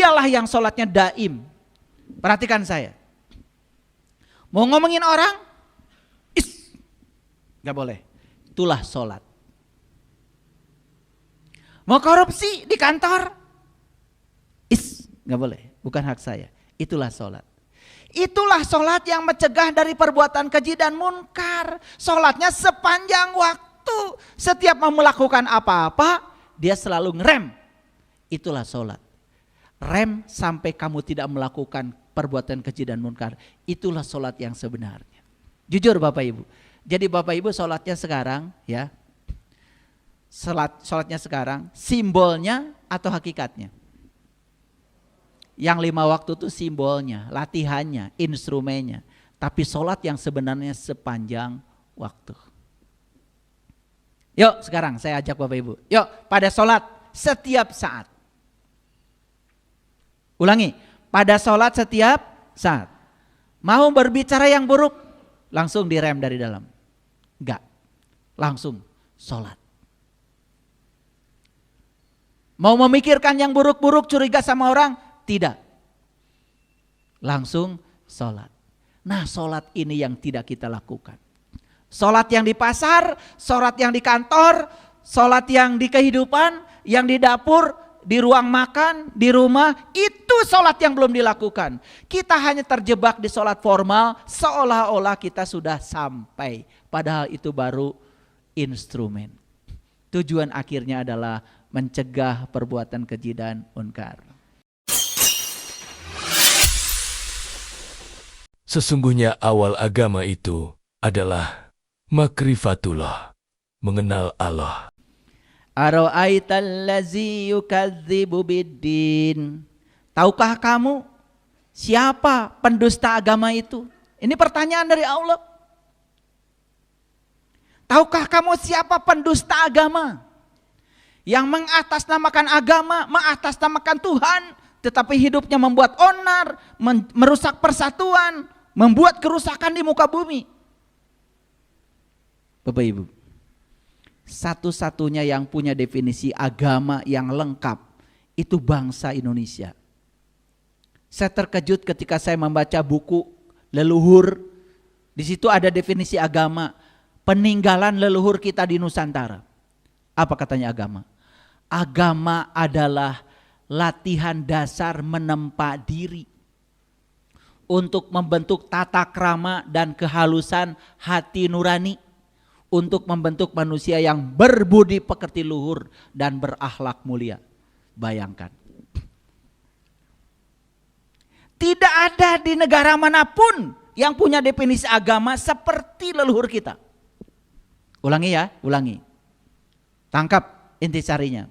dialah yang sholatnya daim. Perhatikan saya. Mau ngomongin orang, gak boleh. Itulah sholat. Mau korupsi di kantor, gak boleh. Bukan hak saya. Itulah sholat. Itulah sholat yang mencegah dari perbuatan keji dan munkar. Sholatnya sepanjang waktu. Setiap mau melakukan apa-apa, dia selalu ngerem. Itulah sholat. Rem sampai kamu tidak melakukan perbuatan keji dan munkar. Itulah sholat yang sebenarnya. Jujur Bapak Ibu. Jadi Bapak Ibu sholatnya sekarang ya. Sholatnya sekarang simbolnya atau hakikatnya? Yang 5 waktu itu simbolnya, latihannya, instrumennya. Tapi sholat yang sebenarnya sepanjang waktu. Yuk sekarang saya ajak Bapak Ibu. Yuk pada sholat setiap saat. Ulangi, pada sholat setiap saat. Mau berbicara yang buruk, langsung direm dari dalam. Enggak, langsung sholat. Mau memikirkan yang buruk-buruk, curiga sama orang, tidak. Langsung sholat. Nah sholat ini yang tidak kita lakukan. Sholat yang di pasar, sholat yang di kantor, sholat yang di kehidupan, yang di dapur, di ruang makan, di rumah, itu sholat yang belum dilakukan. Kita hanya terjebak di sholat formal, seolah-olah kita sudah sampai. Padahal itu baru instrumen. Tujuan akhirnya adalah mencegah perbuatan keji dan munkar. Sesungguhnya awal agama itu adalah makrifatullah, mengenal Allah. Ara'aital ladzi yukadzibu biddin. Tahukah kamu siapa pendusta agama itu? Ini pertanyaan dari Allah. Tahukah kamu siapa pendusta agama? Yang mengatasnamakan agama, mengatasnamakan Tuhan, tetapi hidupnya membuat onar, merusak persatuan, membuat kerusakan di muka bumi. Bapak Ibu, satu-satunya yang punya definisi agama yang lengkap itu bangsa Indonesia. Saya terkejut ketika saya membaca buku leluhur. Di situ ada definisi agama, peninggalan leluhur kita di Nusantara. Apa katanya agama? Agama adalah latihan dasar menempa diri untuk membentuk tata krama dan kehalusan hati nurani, untuk membentuk manusia yang berbudi pekerti luhur dan berakhlak mulia. Bayangkan. Tidak ada di negara manapun yang punya definisi agama seperti leluhur kita. Ulangi ya, ulangi. Tangkap intisarinya.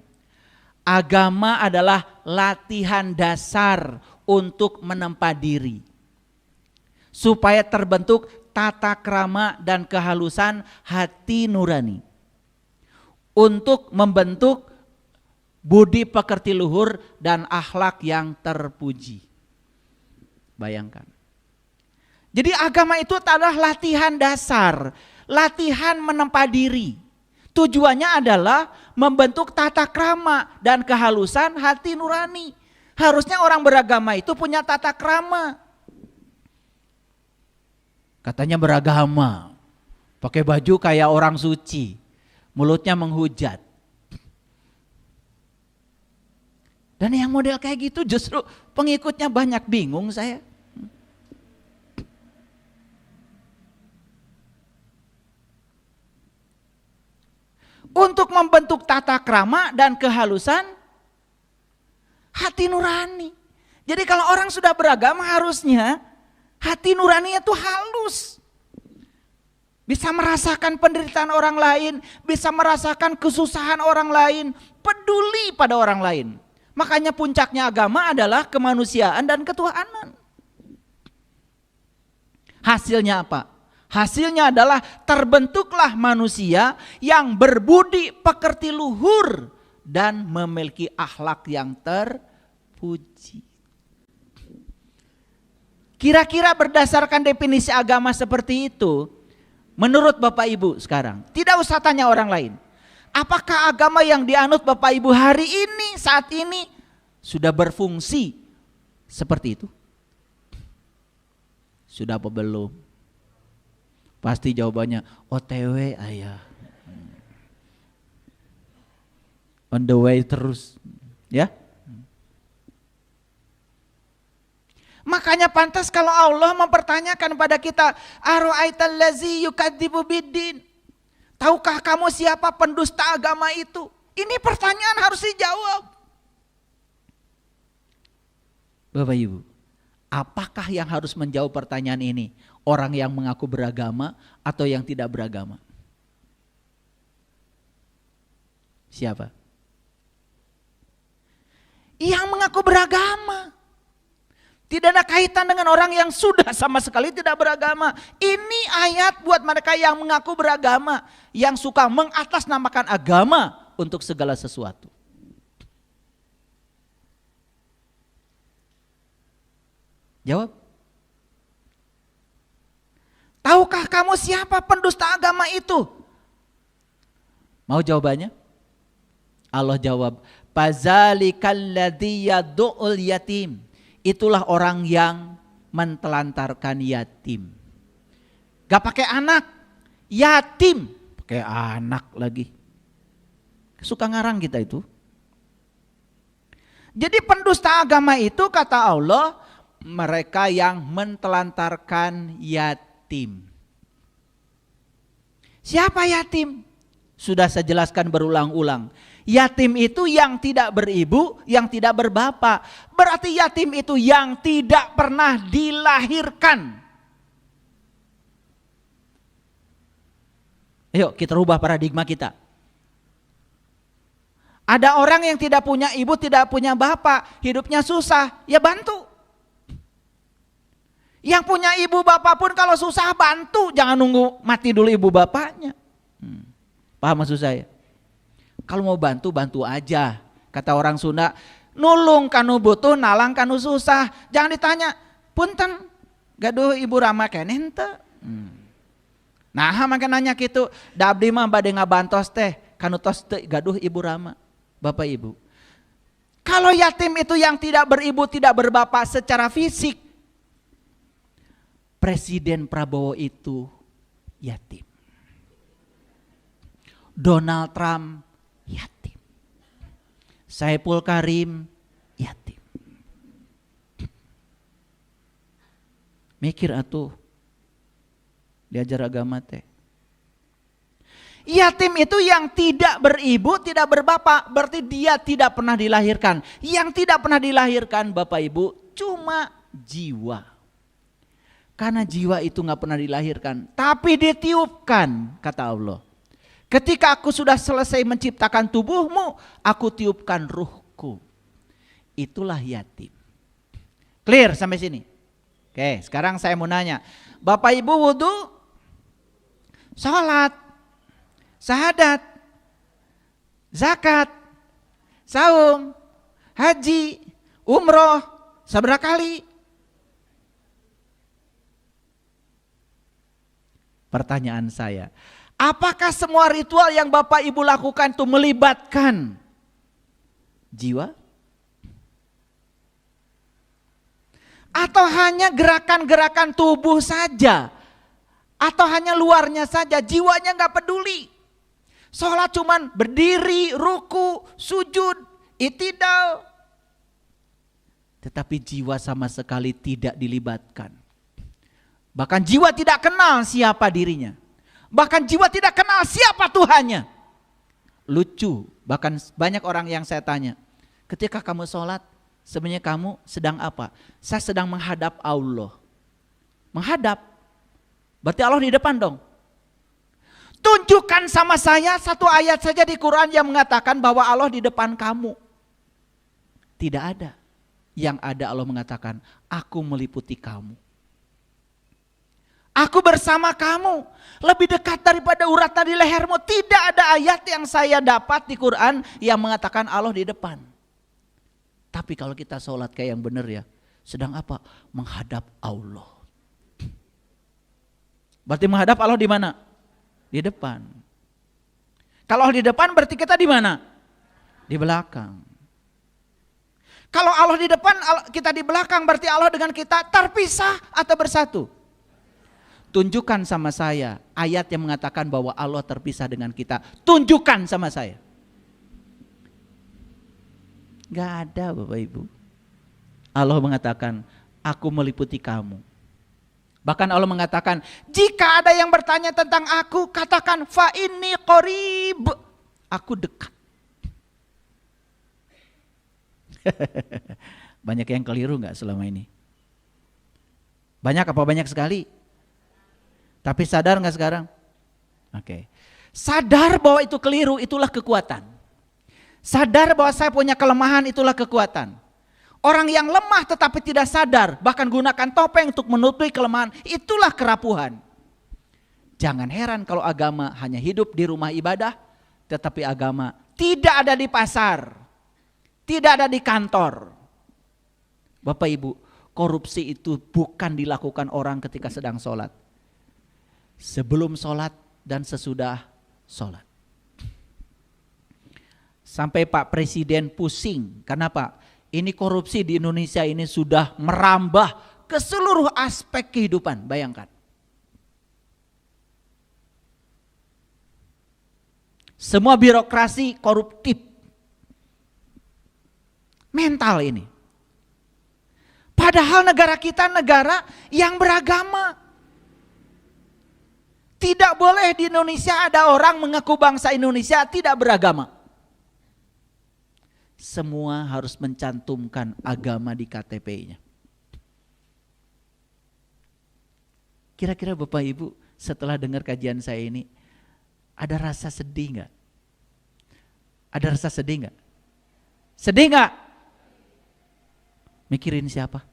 Agama adalah latihan dasar untuk menempa diri, supaya terbentuk tata krama dan kehalusan hati nurani, untuk membentuk budi pekerti luhur dan akhlak yang terpuji. Bayangkan. Jadi agama itu adalah latihan dasar, latihan menempa diri. Tujuannya adalah membentuk tata krama dan kehalusan hati nurani. Harusnya orang beragama itu punya tata krama. Katanya beragama, pakai baju kayak orang suci, mulutnya menghujat. Dan yang model kayak gitu justru pengikutnya banyak, bingung saya. Untuk membentuk tata krama dan kehalusan hati nurani. Jadi kalau orang sudah beragama harusnya hati nuraninya tuh halus. Bisa merasakan penderitaan orang lain, bisa merasakan kesusahan orang lain, peduli pada orang lain. Makanya puncaknya agama adalah kemanusiaan dan ketuhanan. Hasilnya apa? Hasilnya adalah terbentuklah manusia yang berbudi pekerti luhur dan memiliki akhlak yang terpuji. Kira-kira berdasarkan definisi agama seperti itu, menurut Bapak Ibu sekarang, tidak usah tanya orang lain. Apakah agama yang dianut Bapak Ibu hari ini, saat ini, sudah berfungsi Seperti itu. Sudah apa belum? Pasti jawabannya OTW ayah. On the way terus, ya. Makanya pantas kalau Allah mempertanyakan pada kita, ara'aital ladzi yukadzibu biddin. Tahukah kamu siapa pendusta agama itu? Ini pertanyaan harus dijawab. Bapak Ibu, apakah yang harus menjawab pertanyaan ini? Orang yang mengaku beragama atau yang tidak beragama? Siapa? Yang mengaku beragama. Tidak ada kaitan dengan orang yang sudah sama sekali tidak beragama. Ini ayat buat mereka yang mengaku beragama, yang suka mengatasnamakan agama untuk segala sesuatu. Jawab. Tahukah kamu siapa pendusta agama itu? Mau jawabannya? Allah jawab, "Fazalikal ladzi yad'ul yatim." Itulah orang yang mentelantarkan yatim. Gak pakai anak, yatim. Pakai anak lagi. Suka ngarang kita itu. Jadi pendusta agama itu kata Allah, mereka yang mentelantarkan yatim. Siapa yatim? Sudah saya jelaskan berulang-ulang. Yatim itu yang tidak beribu, yang tidak berbapak. Berarti yatim itu yang tidak pernah dilahirkan. Ayo kita rubah paradigma kita. Ada orang yang tidak punya ibu, tidak punya bapak, hidupnya susah, ya bantu. Yang punya ibu bapak pun kalau susah bantu, jangan nunggu mati dulu ibu bapaknya. Paham maksud saya? Kalau mau bantu, bantu aja. Kata orang Sunda, nulung kanu butuh, nalang kanu susah. Jangan ditanya, punten, gaduh ibu Rama keneh henteu. Nah, makin nanya gitu, da abdi mah bade ngabantos teh, kanu tos teu gaduh ibu Rama. Bapak Ibu. Kalau yatim itu yang tidak beribu, tidak berbapak secara fisik, Presiden Prabowo itu yatim. Donald Trump yatim. Saipul Karim yatim. Mikir atuh. Diajar agama teh. Yatim itu yang tidak beribu, tidak berbapak, berarti dia tidak pernah dilahirkan. Yang tidak pernah dilahirkan Bapak Ibu cuma jiwa. Karena jiwa itu gak pernah dilahirkan, tapi ditiupkan kata Allah. Ketika aku sudah selesai menciptakan tubuhmu, aku tiupkan ruhku. Itulah yatim. Clear sampai sini? Oke, sekarang saya mau nanya. Bapak Ibu wudu, sholat, syahadat, zakat, saum, haji, umroh, seberapa kali? Pertanyaan saya, apakah semua ritual yang Bapak Ibu lakukan itu melibatkan jiwa? Atau hanya gerakan-gerakan tubuh saja? Atau hanya luarnya saja, jiwanya gak peduli? Sholat cuman berdiri, ruku, sujud, itidal. Tetapi jiwa sama sekali tidak dilibatkan. Bahkan jiwa tidak kenal siapa dirinya. Bahkan jiwa tidak kenal siapa Tuhannya. Lucu, bahkan banyak orang yang saya tanya, ketika kamu sholat, sebenarnya kamu sedang apa? Saya sedang menghadap Allah. Menghadap, berarti Allah di depan dong. Tunjukkan sama saya satu ayat saja di Quran yang mengatakan bahwa Allah di depan kamu. Tidak ada. Yang ada Allah mengatakan, aku meliputi kamu. Aku bersama kamu, lebih dekat daripada urat di lehermu. Tidak ada ayat yang saya dapat di Quran yang mengatakan Allah di depan. Tapi kalau kita sholat kayak yang benar ya, sedang apa? Menghadap Allah. Berarti menghadap Allah di mana? Di depan. Kalau Allah di depan berarti kita di mana? Di belakang. Kalau Allah di depan, kita di belakang, berarti Allah dengan kita terpisah atau bersatu? Tunjukkan sama saya ayat yang mengatakan bahwa Allah terpisah dengan kita. Tunjukkan sama saya. Gak ada Bapak Ibu. Allah mengatakan, aku meliputi kamu. Bahkan Allah mengatakan, jika ada yang bertanya tentang aku, katakan fa inni qarib. Aku dekat. Banyak yang keliru gak selama ini? Banyak apa banyak sekali? Tapi sadar gak sekarang? Oke. Sadar bahwa itu keliru, itulah kekuatan. Sadar bahwa saya punya kelemahan, itulah kekuatan. Orang yang lemah tetapi tidak sadar, bahkan gunakan topeng untuk menutupi kelemahan, itulah kerapuhan. Jangan heran kalau agama hanya hidup di rumah ibadah, tetapi agama tidak ada di pasar, tidak ada di kantor. Bapak Ibu, korupsi itu bukan dilakukan orang ketika sedang sholat. Sebelum sholat dan sesudah sholat. Sampai Pak Presiden pusing, kenapa? Ini korupsi di Indonesia ini sudah merambah ke seluruh aspek kehidupan, bayangkan. Semua birokrasi koruptif. Mental ini. Padahal negara kita negara yang beragama. Tidak boleh di Indonesia ada orang mengaku bangsa Indonesia tidak beragama. Semua harus mencantumkan agama di KTP-nya. Kira-kira Bapak Ibu setelah dengar kajian saya ini, ada rasa sedih enggak? Ada rasa sedih enggak? Sedih enggak? Mikirin siapa?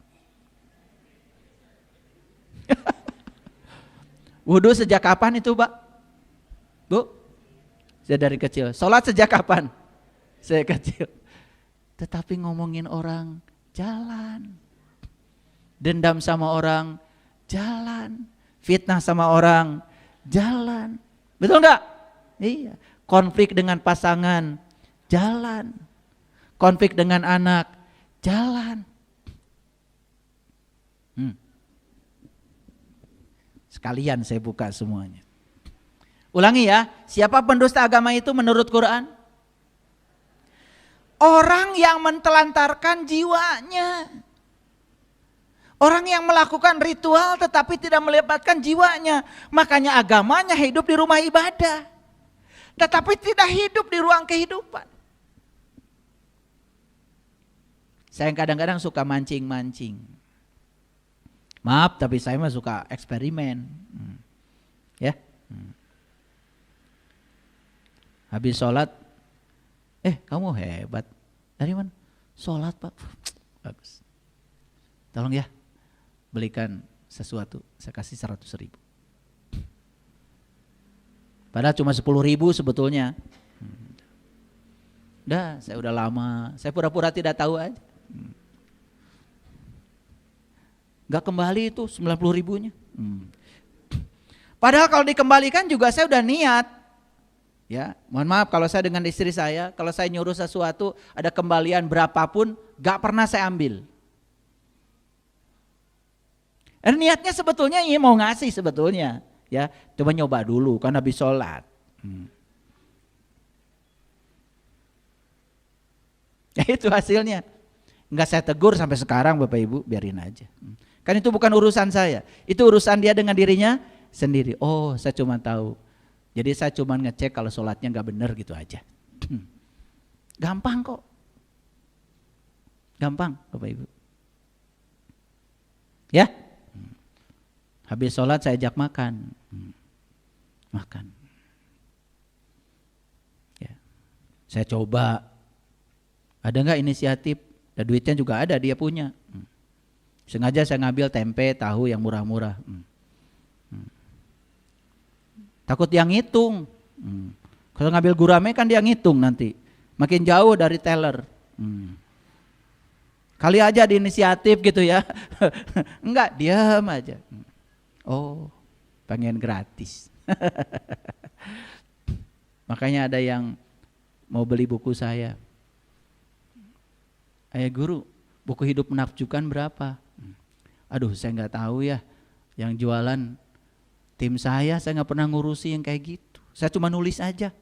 Wudhu sejak kapan itu Pak? Bu? Saya dari kecil. Sholat sejak kapan? Saya kecil. Tetapi ngomongin orang, jalan. Dendam sama orang, jalan. Fitnah sama orang, jalan. Betul enggak? Iya. Konflik dengan pasangan, jalan. Konflik dengan anak, jalan. Sekalian saya buka semuanya. Ulangi ya, siapa pendusta agama itu menurut Quran? Orang yang mentelantarkan jiwanya. Orang yang melakukan ritual tetapi tidak melibatkan jiwanya. Makanya agamanya hidup di rumah ibadah. Tetapi tidak hidup di ruang kehidupan. Saya kadang-kadang suka mancing-mancing. Maaf tapi saya mah suka eksperimen. Ya. Habis sholat. Kamu hebat. Dari mana? Sholat Pak. Bagus. Tolong ya, belikan sesuatu. Saya kasih 100.000. Padahal cuma 10.000 sebetulnya. Udah, saya udah lama. Saya pura-pura tidak tahu aja. Gak kembali itu 90.000-nya. Padahal kalau dikembalikan juga saya udah niat. Ya, mohon maaf kalau saya dengan istri saya, kalau saya nyuruh sesuatu ada kembalian berapapun, gak pernah saya ambil. Niatnya sebetulnya ini mau ngasih sebetulnya, ya, coba nyoba dulu kan habis sholat. Ya itu hasilnya. Enggak saya tegur sampai sekarang Bapak Ibu, biarin aja. Kan itu bukan urusan saya, itu urusan dia dengan dirinya sendiri. Oh, saya cuma tahu. Jadi saya cuma ngecek kalau sholatnya gak benar gitu aja. Gampang kok. Gampang Bapak Ibu. Ya. Habis sholat saya ajak makan. Makan. Ya. Saya coba. Ada gak inisiatif? Dan duitnya juga ada, dia punya. Sengaja saya ngambil tempe, tahu yang murah-murah. Takut dia ngitung. Kalau ngambil gurame kan dia ngitung nanti. Makin jauh dari teller. Kali aja di inisiatif gitu ya. Enggak, diam aja. Oh, pengen gratis. Makanya ada yang mau beli buku saya. Ayah guru, Buku hidup menakjubkan berapa? Aduh, saya nggak tahu ya. Yang jualan tim saya nggak pernah ngurusi yang kayak gitu. Saya cuma nulis aja.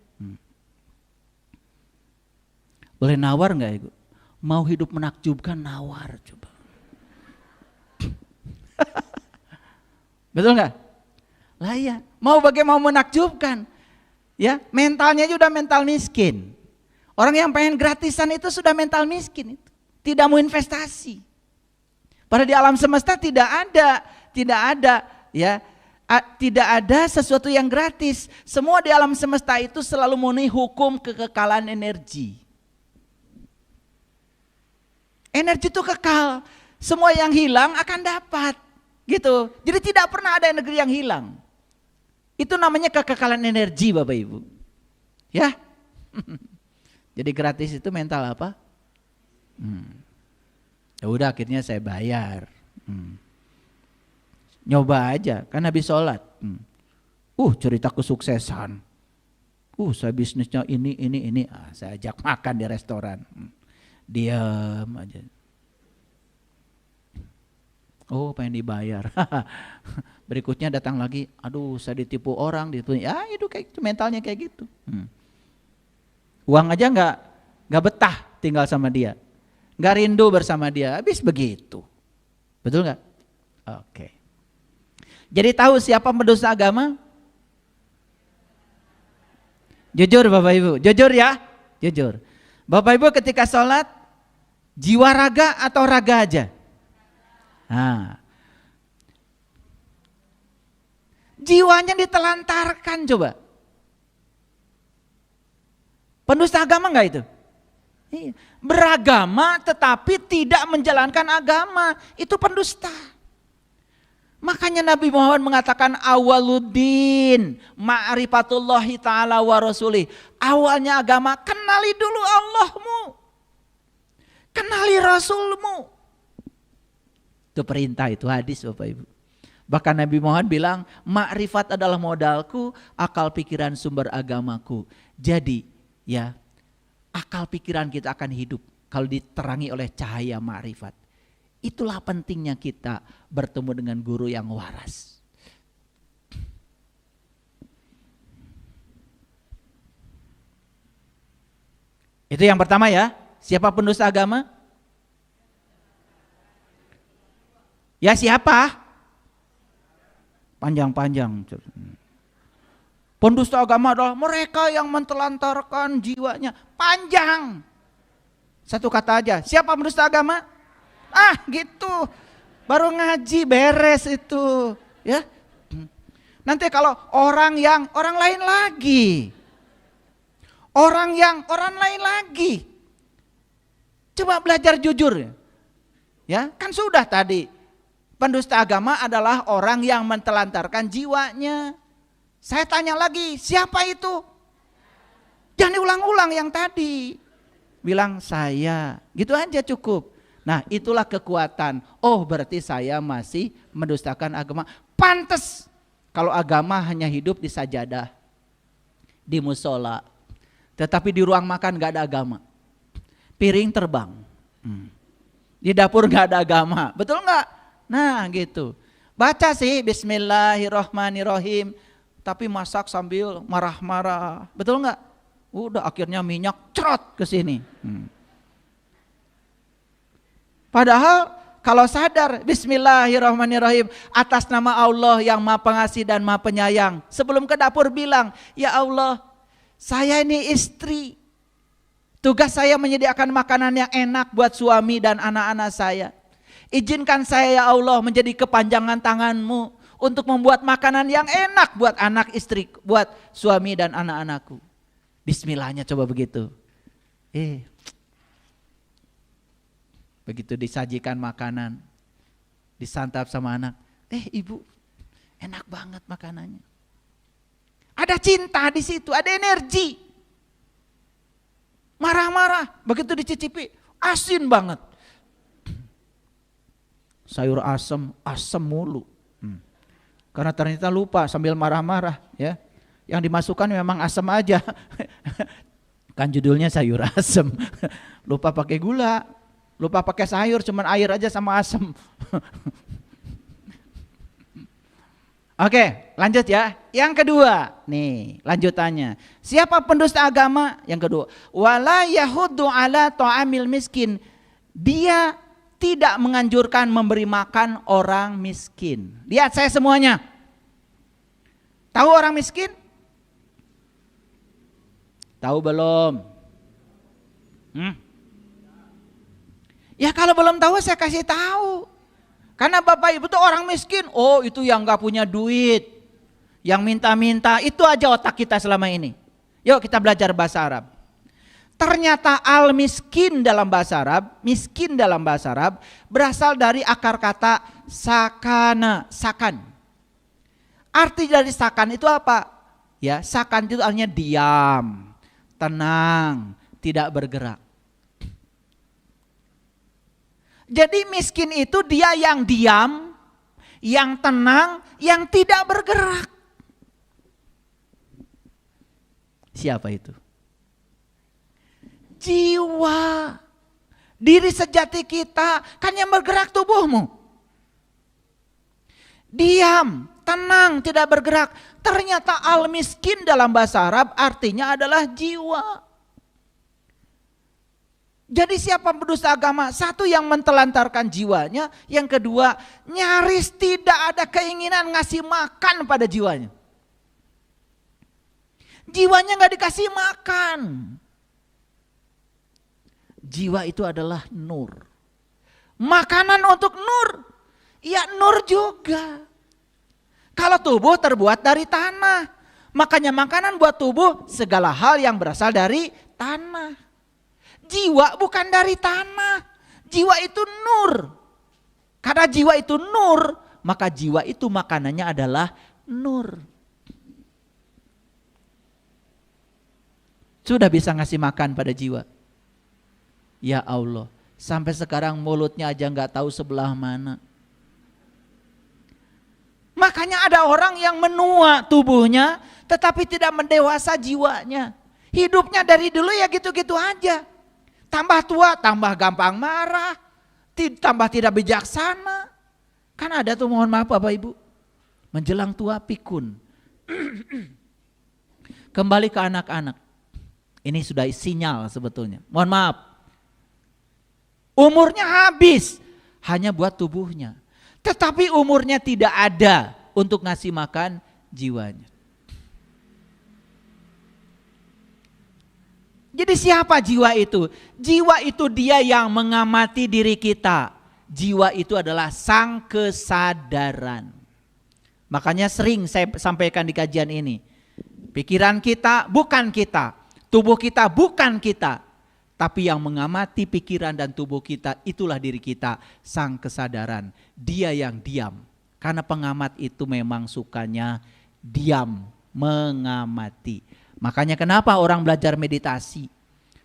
Boleh nawar nggak Ibu? Mau hidup menakjubkan, nawar coba. Betul nggak? Lah iya, mau bagaimana mau menakjubkan? Ya, mentalnya aja udah mental miskin. Orang yang pengen gratisan itu sudah mental miskin itu. Tidak mau investasi. Padahal di alam semesta tidak ada ya, tidak ada sesuatu yang gratis. Semua di alam semesta itu selalu memenuhi hukum kekekalan energi. Energi itu kekal. Semua yang hilang akan dapat. Gitu. Jadi tidak pernah ada energi yang hilang. Itu namanya kekekalan energi Bapak Ibu. Ya. Jadi gratis itu mental apa? Ya udah akhirnya saya bayar. Nyoba aja kan habis sholat. Cerita kesuksesan. Saya bisnisnya ini. Saya ajak makan di restoran. Diam aja. Pengen dibayar. Berikutnya datang lagi, aduh saya ditipu orang, ya itu kayak itu mentalnya kayak gitu. Uang aja nggak betah tinggal sama dia, nggak rindu bersama dia, habis begitu. Betul nggak? Oke. Jadi tahu siapa pendosa agama? Jujur Bapak Ibu, jujur ya, jujur. Bapak Ibu ketika sholat, jiwa raga atau raga aja? Jiwanya ditelantarkan coba. Pendusta agama enggak itu? Beragama tetapi tidak menjalankan agama, itu pendusta. Makanya Nabi Muhammad mengatakan awaluddin ma'rifatullahi ta'ala wa rasulih. Awalnya agama, kenali dulu Allahmu. Kenali Rasulmu. Itu perintah, itu hadis Bapak Ibu. Bahkan Nabi Muhammad bilang, makrifat adalah modalku, akal pikiran sumber agamaku. Jadi ya, akal pikiran kita akan hidup kalau diterangi oleh cahaya makrifat. Itulah pentingnya kita bertemu dengan guru yang waras. Itu yang pertama ya. Siapa pendusta agama? Ya siapa? Panjang-panjang. Pendusta agama adalah mereka yang mentelantarkan jiwanya. Panjang. Satu kata aja. Siapa pendusta agama? Gitu. Baru ngaji beres itu. Ya. Nanti kalau orang lain lagi. Orang lain lagi. Coba belajar jujur. Ya, kan sudah tadi. Pendusta agama adalah orang yang mentelantarkan jiwanya. Saya tanya lagi, siapa itu? Jangan diulang-ulang yang tadi. Bilang saya, gitu aja cukup. Nah itulah kekuatan. Berarti saya masih mendustakan agama. Pantes kalau agama hanya hidup di sajadah, di musola. Tetapi di ruang makan gak ada agama. Piring terbang. Di dapur gak ada agama. Betul gak? Nah gitu. Baca sih Bismillahirrahmanirrahim, tapi masak sambil marah-marah. Betul nggak? Udah akhirnya minyak cerot ke sini. Padahal kalau sadar Bismillahirrahmanirrahim atas nama Allah yang Maha Pengasih dan Maha Penyayang. Sebelum ke dapur bilang, ya Allah, saya ini istri. Tugas saya menyediakan makanan yang enak buat suami dan anak-anak saya. Izinkan saya ya Allah menjadi kepanjangan tanganmu untuk membuat makanan yang enak buat anak istri, buat suami dan anak-anakku. Bismillahnya coba begitu. Begitu disajikan makanan, disantap sama anak. Ibu, enak banget makanannya. Ada cinta di situ, ada energi. Marah-marah, begitu dicicipi, asin banget. Sayur asem mulu. Karena ternyata lupa sambil marah-marah ya. Yang dimasukkan memang asem aja. Kan judulnya sayur asem. Lupa pakai gula. Lupa pakai sayur, cuman air aja sama asam. Oke, lanjut ya. Yang kedua, nih lanjutannya. Siapa pendusta agama? Yang kedua, wala yahuddu ala ta'amil miskin. Dia tidak menganjurkan memberi makan orang miskin. Lihat saya semuanya. Tahu orang miskin? Tahu belum? Ya kalau belum tahu saya kasih tahu. Karena Bapak Ibu tuh orang miskin. Oh itu yang gak punya duit. Yang minta-minta. Itu aja otak kita selama ini. Yuk kita belajar bahasa Arab. Ternyata al-miskin dalam bahasa Arab. Miskin dalam bahasa Arab. Berasal dari akar kata sakana. Sakan. Arti dari sakan itu apa? Ya, sakan itu artinya diam. Tenang, tidak bergerak. Jadi miskin itu dia yang diam, yang tenang, yang tidak bergerak. Siapa itu? Jiwa. Diri sejati kita, kan yang bergerak tubuhmu. Diam, tenang, tidak bergerak. Ternyata al-miskin dalam bahasa Arab artinya adalah jiwa. Jadi siapa pendusta agama? Satu yang mentelantarkan jiwanya. Yang kedua nyaris tidak ada keinginan ngasih makan pada jiwanya. Jiwanya gak dikasih makan. Jiwa itu adalah nur. Makanan untuk nur. Ya nur juga. Kalau tubuh terbuat dari tanah, makanya makanan buat tubuh segala hal yang berasal dari tanah. Jiwa bukan dari tanah, jiwa itu nur. Karena jiwa itu nur, maka jiwa itu makanannya adalah nur. Sudah bisa ngasih makan pada jiwa. Ya Allah, sampai sekarang mulutnya aja gak tahu sebelah mana. Makanya ada orang yang menua tubuhnya tetapi tidak mendewasa jiwanya. Hidupnya dari dulu ya gitu-gitu aja. Tambah tua, tambah gampang marah, tambah tidak bijaksana. Kan ada tuh, mohon maaf Bapak Ibu, menjelang tua pikun. Kembali ke anak-anak. Ini sudah sinyal sebetulnya. Mohon maaf. Umurnya habis hanya buat tubuhnya. Tetapi umurnya tidak ada untuk ngasih makan jiwanya. Jadi siapa jiwa itu? Jiwa itu dia yang mengamati diri kita. Jiwa itu adalah sang kesadaran. Makanya sering saya sampaikan di kajian ini. Pikiran kita bukan kita. Tubuh kita bukan kita. Tapi yang mengamati pikiran dan tubuh kita itulah diri kita, sang kesadaran. Dia yang diam. Karena pengamat itu memang sukanya diam, mengamati. Makanya kenapa orang belajar meditasi?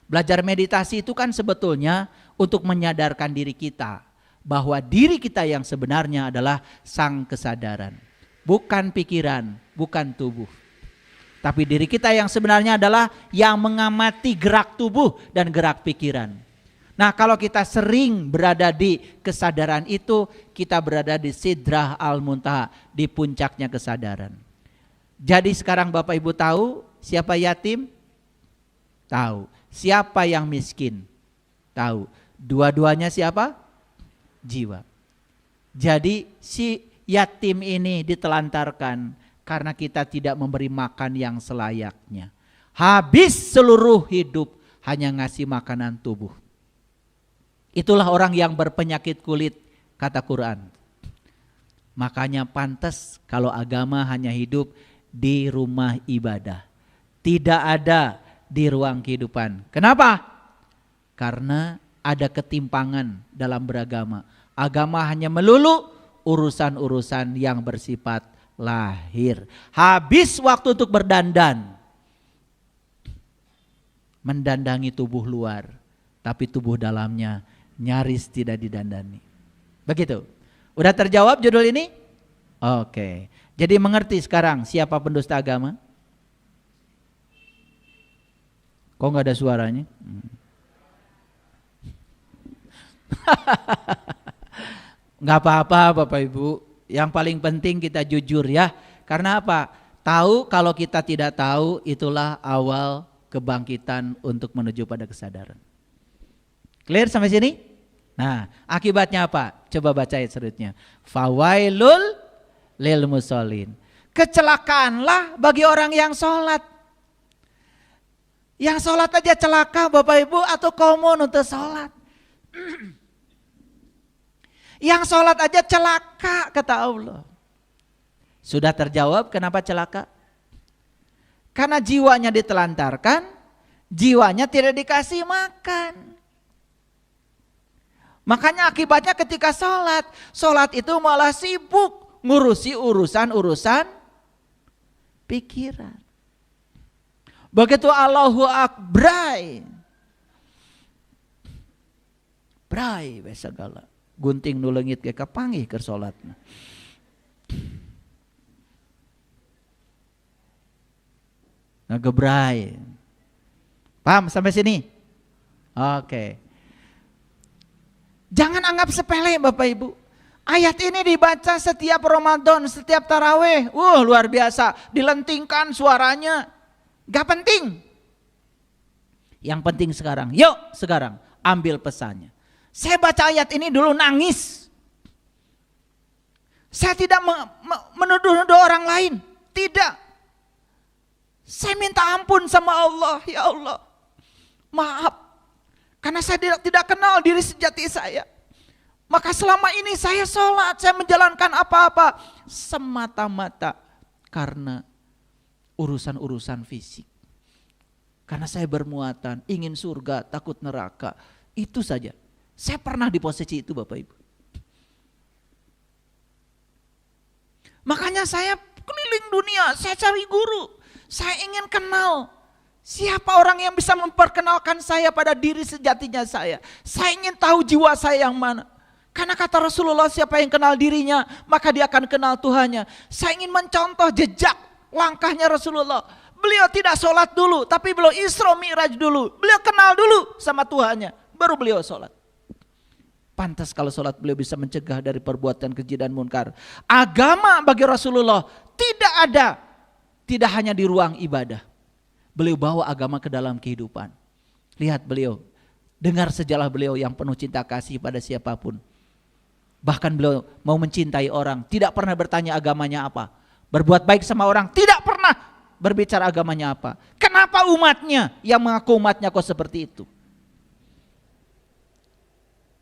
Belajar meditasi itu kan sebetulnya untuk menyadarkan diri kita. Bahwa diri kita yang sebenarnya adalah sang kesadaran. Bukan pikiran, bukan tubuh. Tapi diri kita yang sebenarnya adalah yang mengamati gerak tubuh dan gerak pikiran. Nah kalau kita sering berada di kesadaran itu, kita berada di Sidrah al-Muntaha, di puncaknya kesadaran. Jadi sekarang Bapak Ibu tahu siapa yatim? Tahu. Siapa yang miskin? Tahu. Dua-duanya siapa? Jiwa. Jadi si yatim ini ditelantarkan karena kita tidak memberi makan yang selayaknya. Habis seluruh hidup hanya ngasih makanan tubuh. Itulah orang yang berpenyakit kulit, kata Quran. Makanya pantas kalau agama hanya hidup di rumah ibadah. Tidak ada di ruang kehidupan. Kenapa? Karena ada ketimpangan dalam beragama. Agama hanya melulu urusan-urusan yang bersifat lahir. Habis waktu untuk berdandan. Mendandangi tubuh luar. Tapi tubuh dalamnya nyaris tidak didandani. Begitu. Udah terjawab judul ini? Oke. Jadi mengerti sekarang siapa pendusta agama? Kok gak ada suaranya? Nggak apa-apa Bapak Ibu. Yang paling penting kita jujur ya. Karena apa? Tahu kalau kita tidak tahu, itulah awal kebangkitan untuk menuju pada kesadaran. Clear sampai sini? Nah, akibatnya apa? Coba baca ayat selanjutnya. Fawailul lil musallin. Kecelakaanlah bagi orang yang sholat. Yang sholat aja celaka Bapak Ibu, atau komun untuk sholat. Yang sholat aja celaka kata Allah. Sudah terjawab kenapa celaka? Karena jiwanya ditelantarkan, jiwanya tidak dikasih makan. Makanya akibatnya ketika sholat itu malah sibuk ngurusi urusan-urusan pikiran. Begitu Allahu Akbar, bray segala gunting nu leungit ge kapanggih keur salatna. Ngegebray. Paham sampai sini? Oke. Jangan anggap sepele Bapak Ibu. Ayat ini dibaca setiap Ramadan, setiap tarawih. Luar biasa, dilentingkan suaranya. Gak penting. Yang penting sekarang, yuk sekarang ambil pesannya. Saya baca ayat ini dulu nangis. Saya tidak menuduh-nuduh orang lain. Tidak. Saya minta ampun sama Allah. Ya Allah, maaf. Karena saya tidak kenal diri sejati saya. Maka selama ini saya sholat, saya menjalankan apa-apa semata-mata karena urusan-urusan fisik. Karena saya bermuatan, ingin surga, takut neraka. Itu saja. Saya pernah di posisi itu Bapak Ibu. Makanya saya keliling dunia, saya cari guru. Saya ingin kenal siapa orang yang bisa memperkenalkan saya pada diri sejatinya saya. Saya ingin tahu jiwa saya yang mana. Karena kata Rasulullah, siapa yang kenal dirinya, maka dia akan kenal Tuhannya. Saya ingin mencontoh jejak langkahnya Rasulullah. Beliau tidak sholat dulu, tapi beliau Isra Mi'raj dulu. Beliau kenal dulu sama Tuhannya, baru beliau sholat. Pantas kalau sholat beliau bisa mencegah dari perbuatan keji dan munkar. Agama bagi Rasulullah tidak ada, tidak hanya di ruang ibadah. Beliau bawa agama ke dalam kehidupan. Lihat beliau, dengar sejarah beliau yang penuh cinta kasih pada siapapun. Bahkan beliau mau mencintai orang, tidak pernah bertanya agamanya apa. Berbuat baik sama orang, tidak pernah berbicara agamanya apa. Kenapa umatnya yang mengaku umatnya kok seperti itu?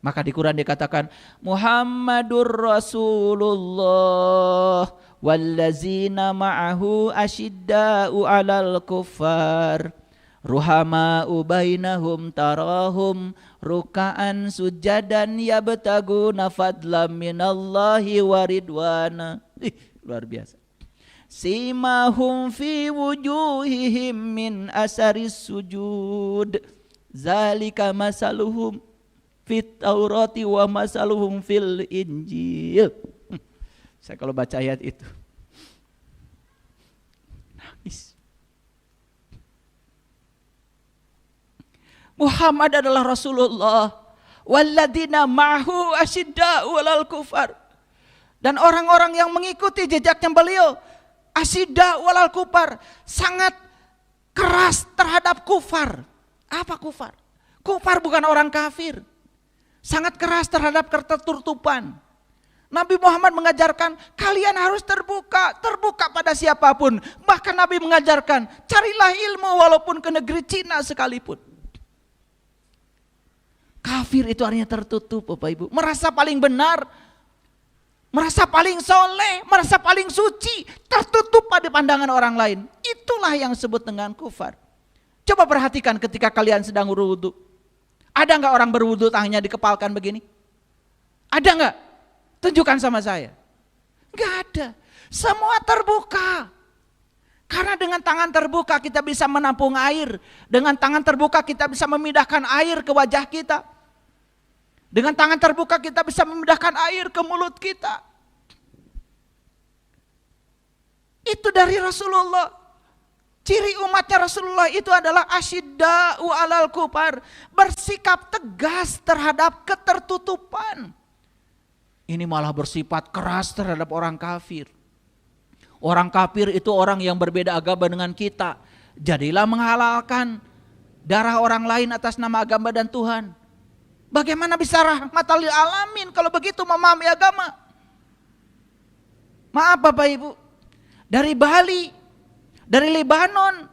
Maka di Quran dikatakan Muhammadur Rasulullah wallazina ma'ahu asyidda'u 'alal kuffar ruhama'u bainahum tarahum ruka'an sujadan yabtaguna fadlam minallahi wa ridwana. Luar biasa. Simahum fi wujuhihim min asaris sujud zalika masaluhum fit taurati wa masaluhum fil injil. Saya kalau baca ayat itu nangis. Muhammad adalah Rasulullah. Walladzina ma'hu asyidda'u 'alal kufar. Dan orang-orang yang mengikuti jejaknya beliau asyidda'u 'alal kufar, sangat keras terhadap kufar. Apa kufar? Kufar bukan orang kafir. Sangat keras terhadap ketertutupan. Nabi Muhammad mengajarkan kalian harus terbuka pada siapapun. Bahkan Nabi mengajarkan carilah ilmu walaupun ke negeri Cina sekalipun. Kafir itu artinya tertutup Bapak Ibu. Merasa paling benar, merasa paling soleh, merasa paling suci, tertutup pada pandangan orang lain. Itulah yang disebut dengan kufar. Coba perhatikan ketika kalian sedang berwudu. Ada enggak orang berwudu tangannya dikepalkan begini? Ada enggak? Tunjukkan sama saya. Enggak ada. Semua terbuka. Karena dengan tangan terbuka kita bisa menampung air. Dengan tangan terbuka kita bisa memindahkan air ke wajah kita. Dengan tangan terbuka kita bisa memindahkan air ke mulut kita. Itu dari Rasulullah. Ciri umatnya Rasulullah itu adalah asyidda'u 'alal kufar, bersikap tegas terhadap ketertutupan. Ini malah bersifat keras terhadap orang kafir. Orang kafir itu orang yang berbeda agama dengan kita. Jadilah menghalalkan darah orang lain atas nama agama dan Tuhan. Bagaimana bisa rahmatan lil alamin kalau begitu memahami agama? Maaf Bapak Ibu, dari Bali, dari Lebanon,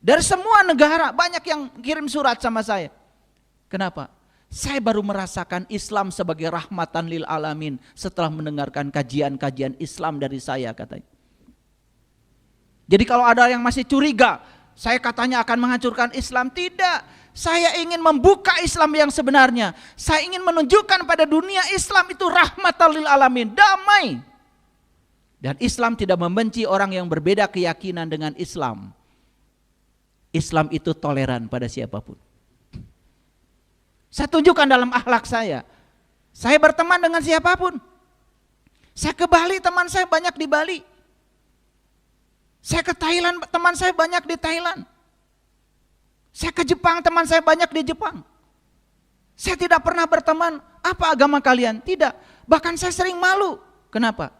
dari semua negara banyak yang kirim surat sama saya. Kenapa? Saya baru merasakan Islam sebagai rahmatan lil alamin setelah mendengarkan kajian-kajian Islam dari saya, katanya. Jadi kalau ada yang masih curiga, saya katanya akan menghancurkan Islam, tidak. Saya ingin membuka Islam yang sebenarnya. Saya ingin menunjukkan pada dunia Islam itu rahmatan lil alamin, damai. Dan Islam tidak membenci orang yang berbeda keyakinan dengan Islam. Islam itu toleran pada siapapun. Saya tunjukkan dalam akhlak saya. Saya berteman dengan siapapun. Saya ke Bali, teman saya banyak di Bali. Saya ke Thailand, teman saya banyak di Thailand. Saya ke Jepang, teman saya banyak di Jepang. Saya tidak pernah berteman, apa agama kalian? Tidak. Bahkan saya sering malu. Kenapa?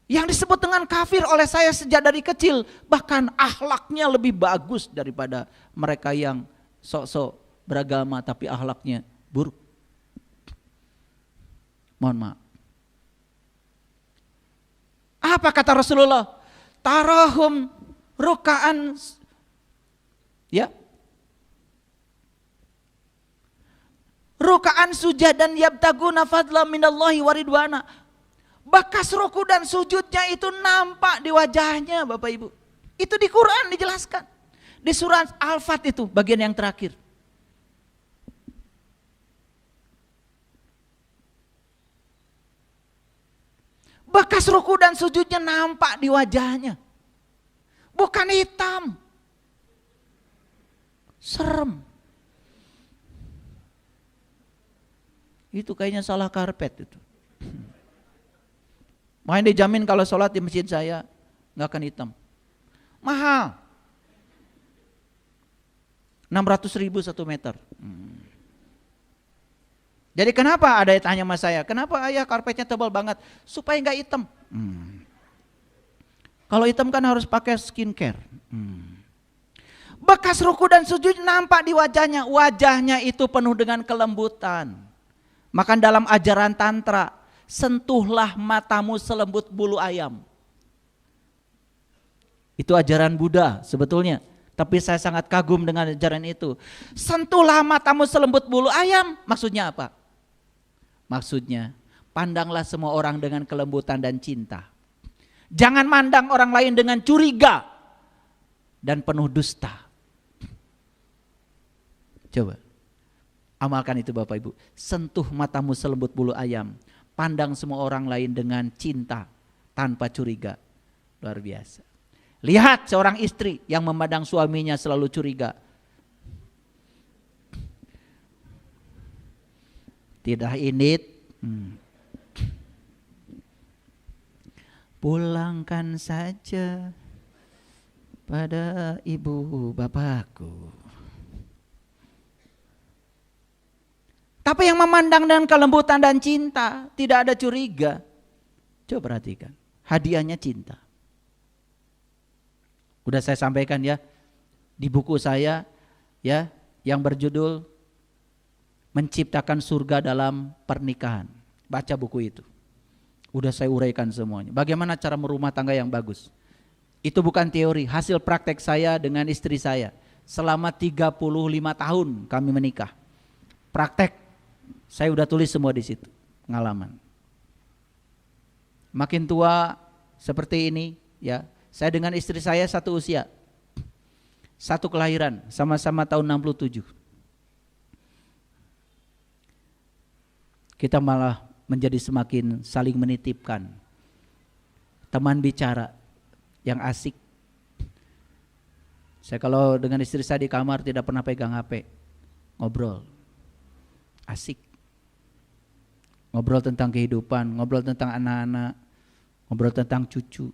Yang disebut dengan kafir oleh saya sejak dari kecil, bahkan akhlaknya lebih bagus daripada mereka yang sok-sok beragama tapi akhlaknya buruk. Mohon maaf. Apa kata Rasulullah? Tarahum ruka'an, ya, ruka'an sujadan yabtaguna fadla minallahi waridwana. Bekas ruku dan sujudnya itu nampak di wajahnya Bapak Ibu. Itu di Quran dijelaskan. Di surat Al-Fat itu bagian yang terakhir. Bekas ruku dan sujudnya nampak di wajahnya. Bukan hitam. Serem. Itu kayaknya salah karpet itu. Main dijamin kalau sholat di masjid saya nggak akan hitam. Mahal. 600.000 1 meter. Jadi kenapa ada yang tanya sama saya, kenapa ayah karpetnya tebal banget? Supaya nggak hitam. Kalau hitam kan harus pakai skincare. Bekas ruku dan sujud nampak di wajahnya. Wajahnya itu penuh dengan kelembutan. Maka dalam ajaran tantra, sentuhlah matamu selembut bulu ayam. Itu ajaran Buddha sebetulnya. Tapi saya sangat kagum dengan ajaran itu. Sentuhlah matamu selembut bulu ayam. Maksudnya apa? Maksudnya pandanglah semua orang dengan kelembutan dan cinta. Jangan mandang orang lain dengan curiga dan penuh dusta. Coba amalkan itu Bapak Ibu. Sentuh matamu selembut bulu ayam. Pandang semua orang lain dengan cinta tanpa curiga. Luar biasa. Lihat seorang istri yang memandang suaminya selalu curiga. Tidak init. Pulangkan saja pada ibu bapakku. Tapi yang memandang dengan kelembutan dan cinta, tidak ada curiga. Coba perhatikan, hadiahnya cinta. Udah saya sampaikan ya, di buku saya ya, yang berjudul Menciptakan Surga dalam Pernikahan. Baca buku itu. Udah saya uraikan semuanya. Bagaimana cara merumah tangga yang bagus. Itu bukan teori, hasil praktek saya dengan istri saya. Selama 35 tahun kami menikah. Praktek. Saya udah tulis semua di situ, pengalaman. Makin tua seperti ini, ya. Saya dengan istri saya satu usia, satu kelahiran, sama-sama tahun 67. Kita malah menjadi semakin saling menitipkan. Teman bicara yang asik. Saya kalau dengan istri saya di kamar tidak pernah pegang HP, ngobrol, asik. Ngobrol tentang kehidupan, ngobrol tentang anak-anak, ngobrol tentang cucu.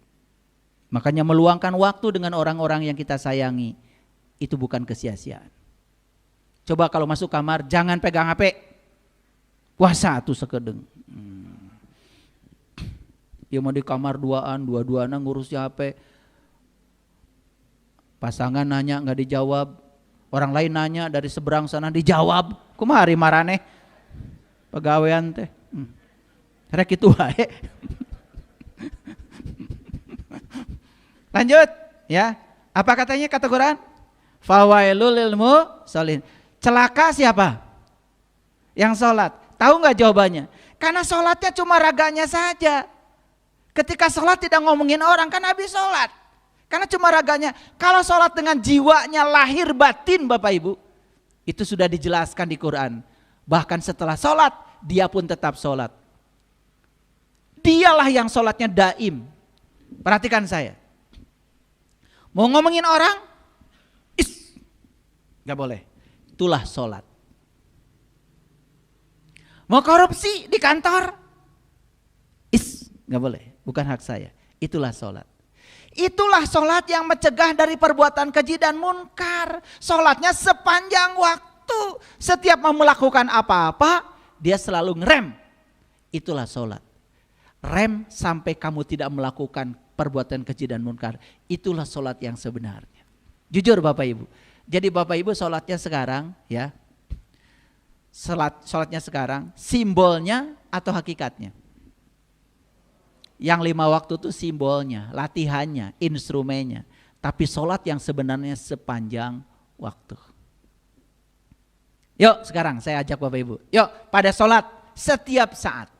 Makanya meluangkan waktu dengan orang-orang yang kita sayangi itu bukan kesia-siaan. Coba kalau masuk kamar jangan pegang HP. Puasa tuh sekedeng. Ya mau di kamar dua-duaan ngurus HP. Pasangan nanya nggak dijawab. Orang lain nanya dari seberang sana dijawab. Kumari marane. Pegawaian teh. Rek itu wae. Lanjut ya. Apa katanya kata Quran? Fawailul lil musallin. Celaka siapa? Yang sholat. Tahu nggak jawabannya? Karena sholatnya cuma raganya saja. Ketika sholat tidak ngomongin orang kan habis sholat. Karena cuma raganya. Kalau sholat dengan jiwanya lahir batin Bapak Ibu. Itu sudah dijelaskan di Quran. Bahkan setelah sholat dia pun tetap sholat. Dialah yang sholatnya daim. Perhatikan saya. Mau ngomongin orang? Gak boleh. Itulah sholat. Mau korupsi di kantor? Gak boleh. Bukan hak saya. Itulah sholat. Itulah sholat yang mencegah dari perbuatan keji dan munkar. Sholatnya sepanjang waktu. Setiap mau melakukan apa-apa, dia selalu ngerem. Itulah sholat. Rem sampai kamu tidak melakukan perbuatan keji dan munkar. Itulah sholat yang sebenarnya. Jujur Bapak Ibu. Jadi Bapak Ibu sholatnya sekarang ya. Sholatnya sekarang simbolnya atau hakikatnya? Yang 5 waktu itu simbolnya, latihannya, instrumennya. Tapi sholat yang sebenarnya sepanjang waktu. Yuk sekarang saya ajak Bapak Ibu. Yuk pada sholat setiap saat.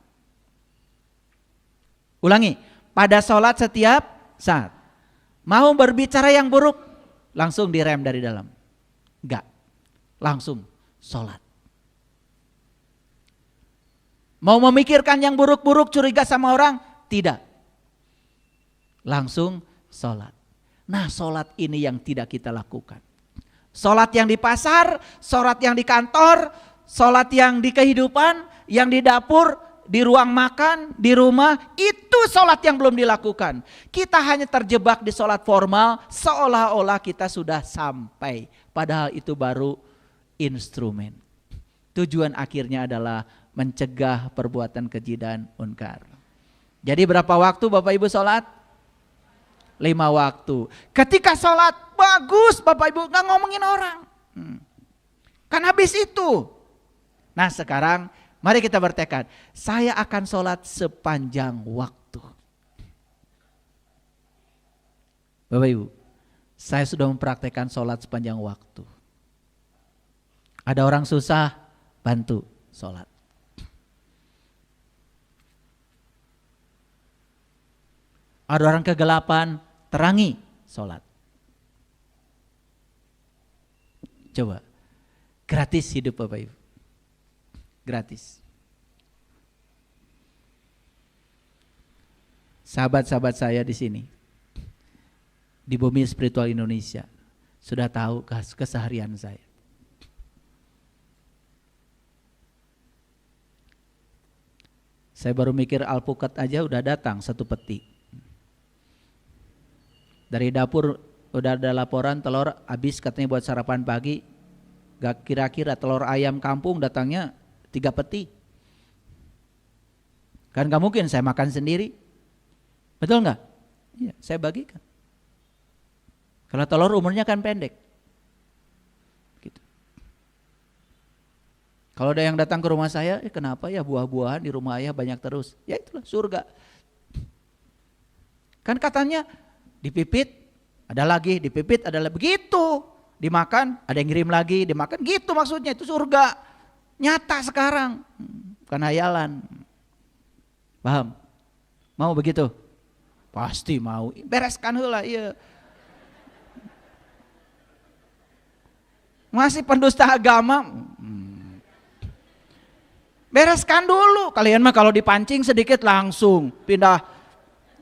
Ulangi, pada sholat setiap saat. Mau berbicara yang buruk, langsung direm dari dalam. Enggak, langsung sholat. Mau memikirkan yang buruk-buruk, curiga sama orang, tidak. Langsung sholat. Nah sholat ini yang tidak kita lakukan. Sholat yang di pasar, sholat yang di kantor, sholat yang di kehidupan, yang di dapur, di ruang makan, di rumah, itu sholat yang belum dilakukan. Kita hanya terjebak di sholat formal, seolah-olah kita sudah sampai. Padahal itu baru instrumen. Tujuan akhirnya adalah mencegah perbuatan keji dan munkar. Jadi berapa waktu Bapak Ibu sholat? 5 waktu. Ketika sholat bagus Bapak Ibu, gak ngomongin orang. Kan habis itu. Nah sekarang mari kita bertekad. Saya akan sholat sepanjang waktu. Bapak Ibu, saya sudah mempraktekkan sholat sepanjang waktu. Ada orang susah, bantu sholat. Ada orang kegelapan, terangi sholat. Coba, gratis hidup Bapak Ibu. Gratis. Sahabat-sahabat saya di sini, di Bumi Spiritual Indonesia, sudah tahu keseharian saya. Saya baru mikir alpukat aja udah datang 1 peti. Dari dapur udah ada laporan telur habis katanya buat sarapan pagi. Gak kira-kira telur ayam kampung datangnya 3 peti. Kan gak mungkin saya makan sendiri. Betul gak? Iya, saya bagikan. Kalau telur umurnya kan pendek. Gitu. Kalau ada yang datang ke rumah saya, kenapa ya buah-buahan di rumah ayah banyak terus? Ya itulah surga. Kan katanya dipipit, ada lagi, dipipit, ada lagi, begitu. Dimakan, ada yang ngirim lagi, dimakan, gitu maksudnya, itu surga. Nyata sekarang, bukan hayalan. Paham? Mau begitu? Pasti mau, bereskan heula iya. Masih pendusta agama, bereskan dulu. Kalian mah kalau dipancing sedikit langsung pindah.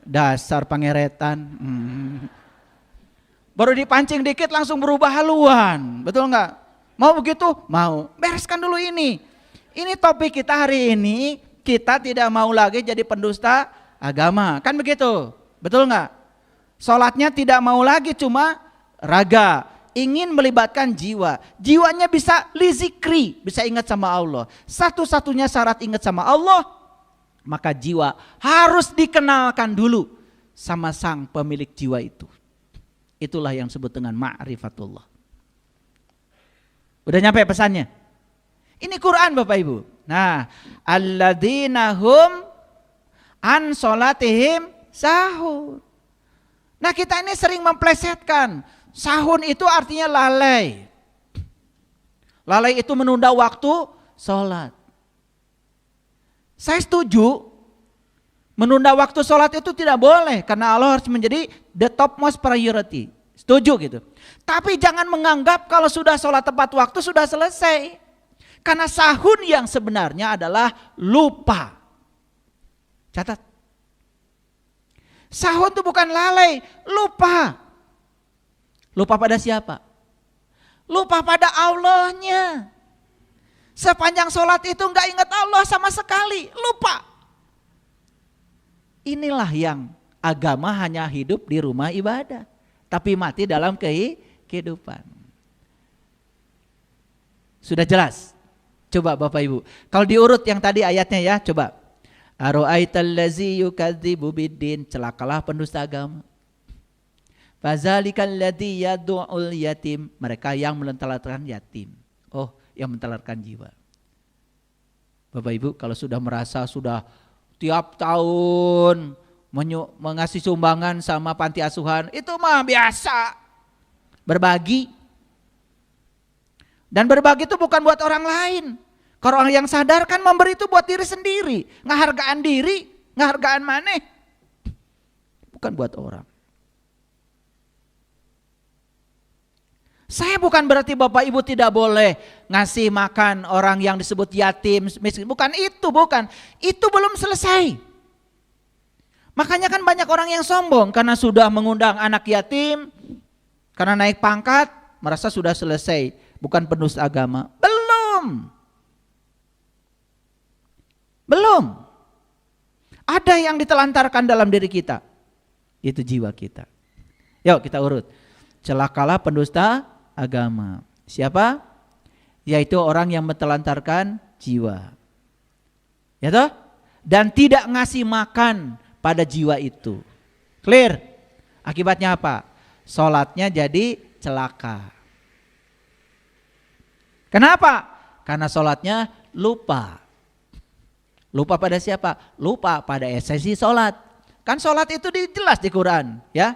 Dasar pangeretan. Baru dipancing dikit langsung berubah haluan. Betul enggak? Mau begitu? Mau. Bereskan dulu ini. Ini topik kita hari ini. Kita tidak mau lagi jadi pendusta agama. Kan begitu? Betul enggak? Sholatnya tidak mau lagi cuma raga, ingin melibatkan jiwa. Jiwanya bisa lizikri, bisa ingat sama Allah. Satu-satunya syarat ingat sama Allah, maka jiwa harus dikenalkan dulu sama sang pemilik jiwa itu. Itulah yang disebut dengan ma'rifatullah. Udah nyampe pesannya? Ini Quran Bapak Ibu. Nah, alladzina hum an sholatihim sahun. Nah, kita ini sering memplesetkan. Sahun itu artinya lalai. Lalai itu menunda waktu sholat. Saya setuju menunda waktu sholat itu tidak boleh karena Allah harus menjadi the topmost priority. Setuju gitu. Tapi jangan menganggap kalau sudah sholat tepat waktu sudah selesai. Karena sahun yang sebenarnya adalah lupa. Catat. Sahun itu bukan lalai, lupa. Lupa pada siapa? Lupa pada Allahnya. Sepanjang sholat itu enggak ingat Allah sama sekali, lupa. Inilah yang agama hanya hidup di rumah ibadah, tapi mati dalam kehidupan. Sudah jelas? Coba Bapak Ibu, kalau diurut yang tadi ayatnya ya, coba. Aro'aital ladzi yukadzibu biddin, celakalah pendusta agama. Fazalikal ladzi yad'ul yatim, mereka yang menelantarkan yatim. Oh, yang menelantarkan jiwa. Bapak Ibu, kalau sudah merasa sudah tiap tahun mengasih sumbangan sama panti asuhan, itu mah biasa. Berbagi. Dan berbagi itu bukan buat orang lain. Kalau orang yang sadar kan memberi itu buat diri sendiri. Ngehargaan diri, ngehargaan maneh. Bukan buat orang. Saya bukan berarti Bapak Ibu tidak boleh ngasih makan orang yang disebut yatim, miskin. Bukan itu, bukan. Itu belum selesai. Makanya kan banyak orang yang sombong karena sudah mengundang anak yatim, karena naik pangkat, merasa sudah selesai. Bukan penulis agama. Belum. Belum. Ada yang ditelantarkan dalam diri kita. Itu jiwa kita. Yuk kita urut. Celakalah pendusta agama. Siapa? Yaitu orang yang menelantarkan jiwa. Ya toh? Dan tidak ngasih makan pada jiwa itu. Clear? Akibatnya apa? Sholatnya jadi celaka. Kenapa? Karena sholatnya lupa. Lupa pada siapa? Lupa pada esensi sholat. Kan sholat itu jelas di Quran. Ya.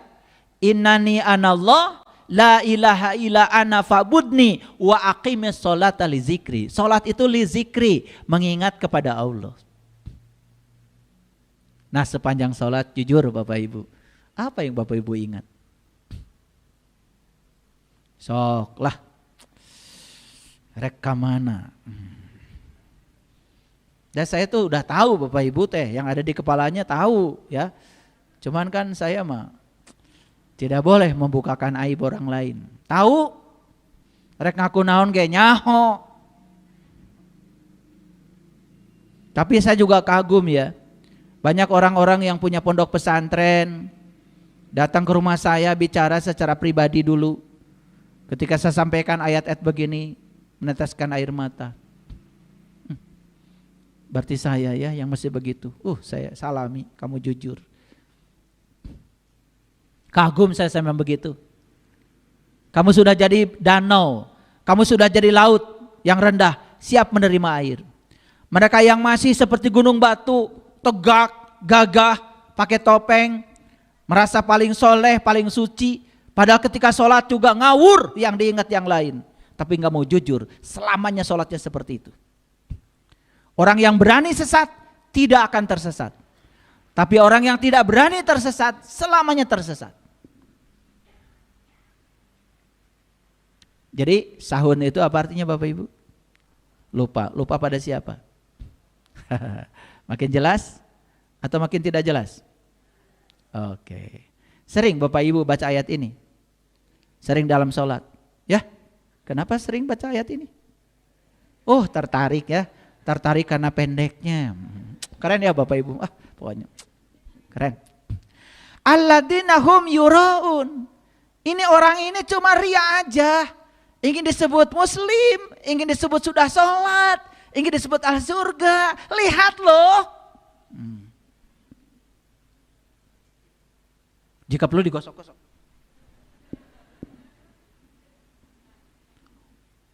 Innani anallah la ilaha illa ana fa'budni wa aqimis sholata li zikri. Sholat itu li zikri, mengingat kepada Allah. Nah sepanjang sholat jujur Bapak Ibu, apa yang Bapak Ibu ingat? Sok lah, rek mana? Dan saya tuh udah tahu Bapak Ibu teh yang ada di kepalanya tahu ya. Cuman kan saya mah tidak boleh membukakan aib orang lain. Tahu? Rek ngaku naon ge nyaho. Tapi saya juga kagum ya. Banyak orang-orang yang punya pondok pesantren datang ke rumah saya bicara secara pribadi dulu. Ketika saya sampaikan ayat-ayat begini, meneteskan air mata. Berarti saya ya yang masih begitu. Saya salami, kamu jujur. Kagum saya sama begitu. Kamu sudah jadi danau, kamu sudah jadi laut yang rendah, siap menerima air. Mereka yang masih seperti gunung batu, tegak, gagah, pakai topeng, merasa paling soleh, paling suci. Padahal ketika sholat juga ngawur yang diingat yang lain. Tapi gak mau jujur, selamanya sholatnya seperti itu. Orang yang berani sesat tidak akan tersesat. Tapi orang yang tidak berani tersesat selamanya tersesat. Jadi sahun itu apa artinya Bapak Ibu? Lupa. Lupa pada siapa? Makin jelas atau makin tidak jelas? Oke. Sering Bapak Ibu baca ayat ini? Sering dalam sholat? Ya? Kenapa sering baca ayat ini? Tertarik ya. Tertarik karena pendeknya. Keren ya Bapak Ibu. Pokoknya keren. Alladzina hum yuraun. Ini orang ini cuma ria aja. Ingin disebut muslim, ingin disebut sudah sholat, ingin disebut ahli surga. Lihat loh. Jika perlu digosok-gosok.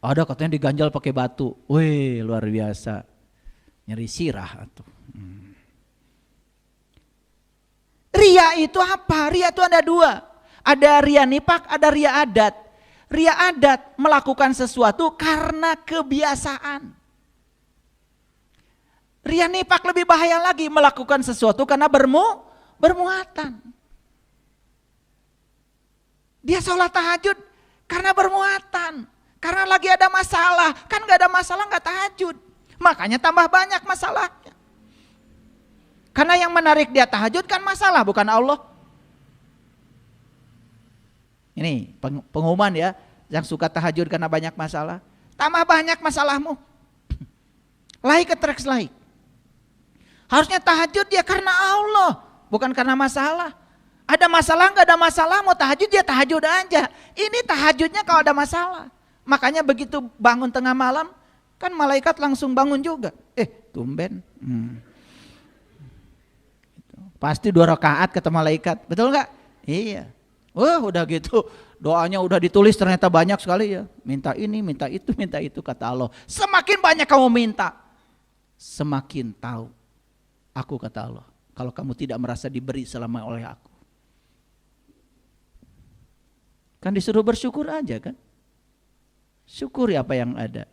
Ada katanya diganjal pakai batu. Wih, luar biasa. Nyeri sirah tuh. Ria itu apa? Ria itu ada dua. Ada ria nifak, ada ria adat. Ria adat melakukan sesuatu karena kebiasaan. Ria nifak lebih bahaya lagi, melakukan sesuatu karena bermuatan. Dia sholat tahajud karena bermuatan. Karena lagi ada masalah, kan gak ada masalah gak tahajud. Makanya tambah banyak masalahnya. Karena yang menarik dia tahajud kan masalah, bukan Allah. Ini pengumuman ya, yang suka tahajud karena banyak masalah. Tambah banyak masalahmu. Laik ke treks laik. Harusnya tahajud dia karena Allah, bukan karena masalah. Ada masalah gak ada masalah, mau tahajud dia tahajud aja. Ini tahajudnya kalau ada masalah. Makanya begitu bangun tengah malam, kan malaikat langsung bangun juga. Tumben. Pasti 2 rakaat kata malaikat, betul nggak? Iya. Udah gitu, doanya udah ditulis ternyata banyak sekali ya. Minta ini, minta itu kata Allah. Semakin banyak kamu minta, semakin tahu aku kata Allah. Kalau kamu tidak merasa diberi selama oleh aku. Kan disuruh bersyukur aja kan? Syukuri apa yang ada.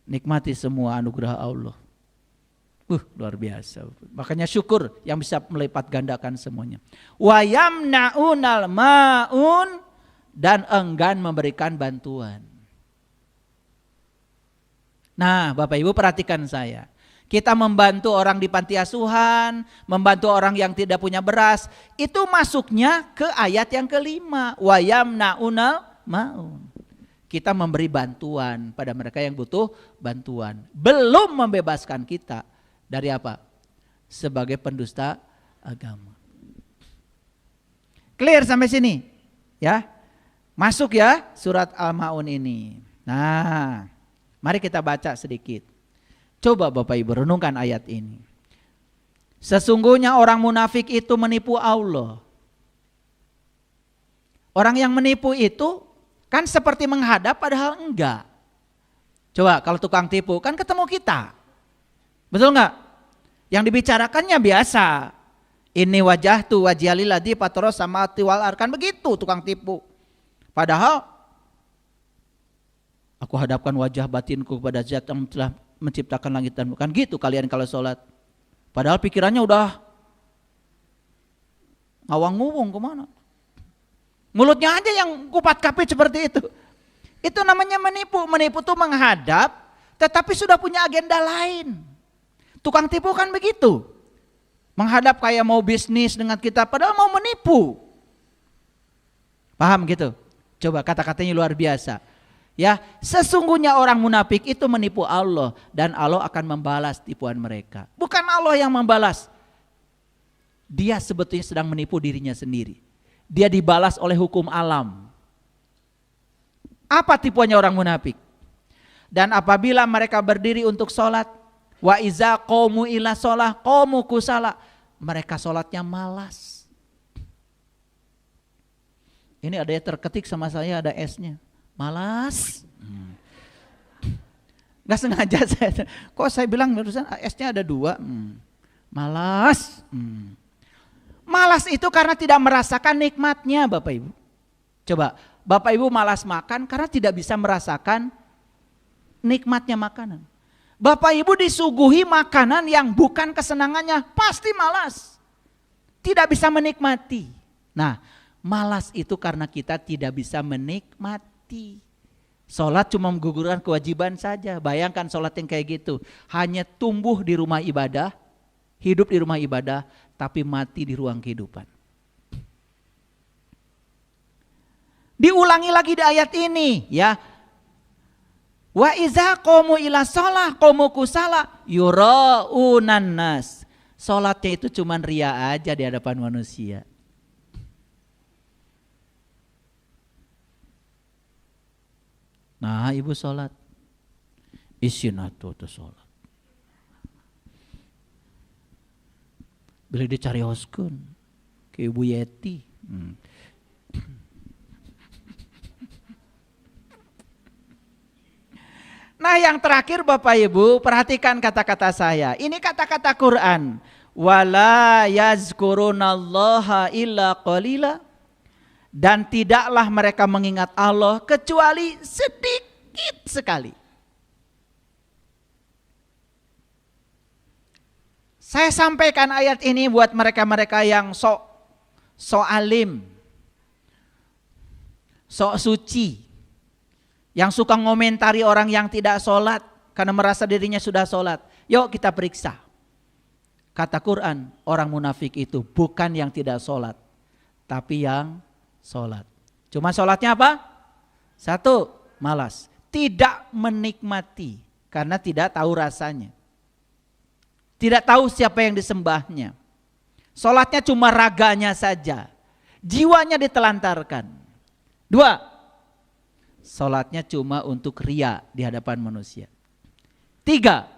Nikmati semua anugerah Allah. Luar biasa. Makanya syukur yang bisa melipat gandakan semuanya. Wa yamna'unal ma'un, dan enggan memberikan bantuan. Nah, Bapak Ibu perhatikan saya. Kita membantu orang di panti asuhan, membantu orang yang tidak punya beras, itu masuknya ke ayat yang kelima. Wa yamna'unal ma'un. Kita memberi bantuan pada mereka yang butuh bantuan. Belum membebaskan kita dari apa? Sebagai pendusta agama. Clear sampai sini? Ya. Masuk ya surat Al-Ma'un ini. Nah, mari kita baca sedikit. Coba Bapak Ibu renungkan ayat ini. Sesungguhnya orang munafik itu menipu Allah. Orang yang menipu itu kan seperti menghadap padahal enggak. Coba kalau tukang tipu kan ketemu kita. Betul enggak? Yang dibicarakannya biasa. Ini wajah tu wajhalilladzi fatara samawati wal ardh, kan begitu tukang tipu. Padahal aku hadapkan wajah batinku kepada Zat yang telah menciptakan langit dan bumi. Kan gitu kalian kalau sholat. Padahal pikirannya udah ngawang-ngawung kemana. Mulutnya aja yang kupat-kapit seperti itu. Itu namanya menipu. Menipu itu menghadap tetapi sudah punya agenda lain. Tukang tipu kan begitu. Menghadap kayak mau bisnis dengan kita padahal mau menipu. Paham gitu? Coba kata-katanya luar biasa. Ya, sesungguhnya orang munafik itu menipu Allah dan Allah akan membalas tipuan mereka. Bukan Allah yang membalas. Dia sebetulnya sedang menipu dirinya sendiri. Dia dibalas oleh hukum alam. Apa tipuannya orang munafik? Dan apabila mereka berdiri untuk sholat, wa iza qamu ila sholah qamu kusala, mereka sholatnya malas. Ini ada yang terketik sama saya, ada S-nya. Malas. Gak sengaja saya. Kok saya bilang barusan S-nya ada 2. Malas. Malas itu karena tidak merasakan nikmatnya Bapak Ibu. Coba, Bapak Ibu malas makan karena tidak bisa merasakan nikmatnya makanan. Bapak Ibu disuguhi makanan yang bukan kesenangannya, pasti malas. Tidak bisa menikmati. Nah, malas itu karena kita tidak bisa menikmati. Sholat cuma menggugurkan kewajiban saja. Bayangkan sholat yang kayak gitu. Hanya tumbuh di rumah ibadah, hidup di rumah ibadah, tapi mati di ruang kehidupan. Diulangi lagi di ayat ini ya. Wa iza qamu ila shalah qamu kusala yuraunan nas. Salatnya itu cuman ria aja di hadapan manusia. Nah ibu sholat. Isin atuh tuh sholat. Bila dicari hoskun ke Ibu Yeti. Nah yang terakhir Bapak Ibu, perhatikan kata-kata saya. Ini kata-kata Quran. Wala yazkurunallaha illa qalila. Dan tidaklah mereka mengingat Allah kecuali sedikit sekali. Saya sampaikan ayat ini buat mereka-mereka yang sok alim, sok suci, yang suka ngomentari orang yang tidak sholat karena merasa dirinya sudah sholat. Yuk kita periksa. Kata Quran, orang munafik itu bukan yang tidak sholat, tapi yang sholat. Cuma sholatnya apa? Satu, malas. Tidak menikmati karena tidak tahu rasanya. Tidak tahu siapa yang disembahnya. Sholatnya cuma raganya saja. Jiwanya ditelantarkan. Dua, sholatnya cuma untuk ria di hadapan manusia. Tiga,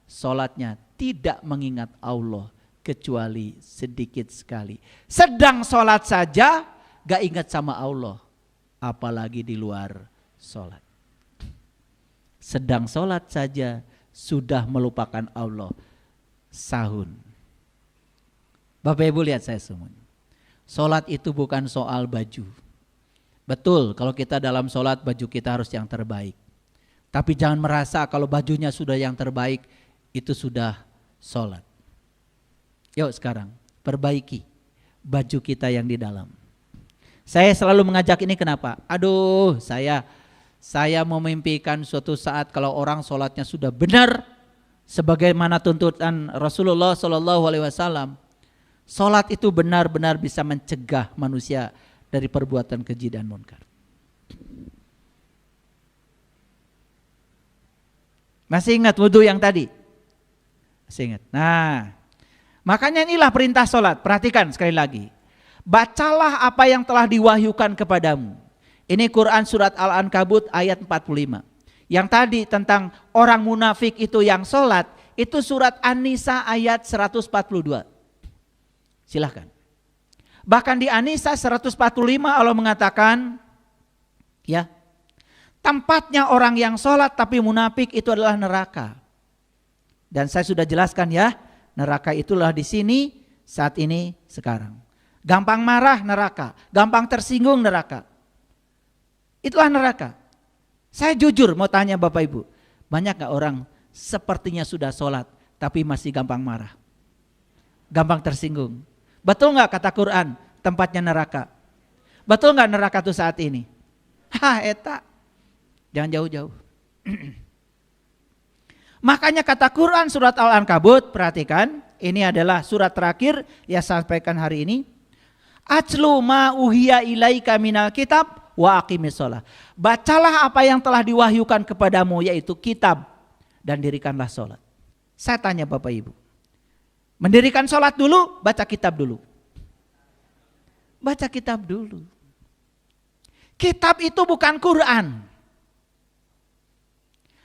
sholatnya tidak mengingat Allah kecuali sedikit sekali. Sedang sholat saja gak ingat sama Allah. Apalagi di luar sholat. Sedang sholat saja sudah melupakan Allah. Sahun. Bapak Ibu lihat saya semuanya. Sholat itu bukan soal baju. Betul kalau kita dalam sholat baju kita harus yang terbaik. Tapi jangan merasa kalau bajunya sudah yang terbaik itu sudah sholat. Yuk sekarang perbaiki baju kita yang di dalam. Saya selalu mengajak ini kenapa? Aduh saya memimpikan suatu saat kalau orang sholatnya sudah benar. Sebagaimana tuntutan Rasulullah SAW, sholat itu benar-benar bisa mencegah manusia dari perbuatan keji dan munkar. Masih ingat wudhu yang tadi? Masih ingat? Nah, makanya inilah perintah sholat. Perhatikan sekali lagi. Bacalah apa yang telah diwahyukan kepadamu. Ini Quran surat Al-Ankabut ayat 45. Yang tadi tentang orang munafik itu yang sholat, itu surat An-Nisa ayat 142. Silahkan. Bahkan di An-Nisa 145 Allah mengatakan, ya, tempatnya orang yang sholat tapi munafik itu adalah neraka. Dan saya sudah jelaskan ya, neraka itulah di sini, saat ini, sekarang. Gampang marah neraka, gampang tersinggung neraka. Itulah neraka. Saya jujur mau tanya Bapak Ibu, banyak gak orang sepertinya sudah sholat tapi masih gampang marah, gampang tersinggung? Betul gak kata Quran tempatnya neraka? Betul gak neraka itu saat ini? Eta, jangan jauh-jauh. Makanya kata Quran surat Al-Ankabut, perhatikan, ini adalah surat terakhir yang saya sampaikan hari ini. Atlu ma uhiya ilaika minal kitab wa aqimis sholat. Bacalah apa yang telah diwahyukan kepadamu yaitu kitab dan dirikanlah sholat. Saya tanya Bapak Ibu, mendirikan sholat dulu, baca kitab dulu? Baca kitab dulu. Kitab itu bukan Quran.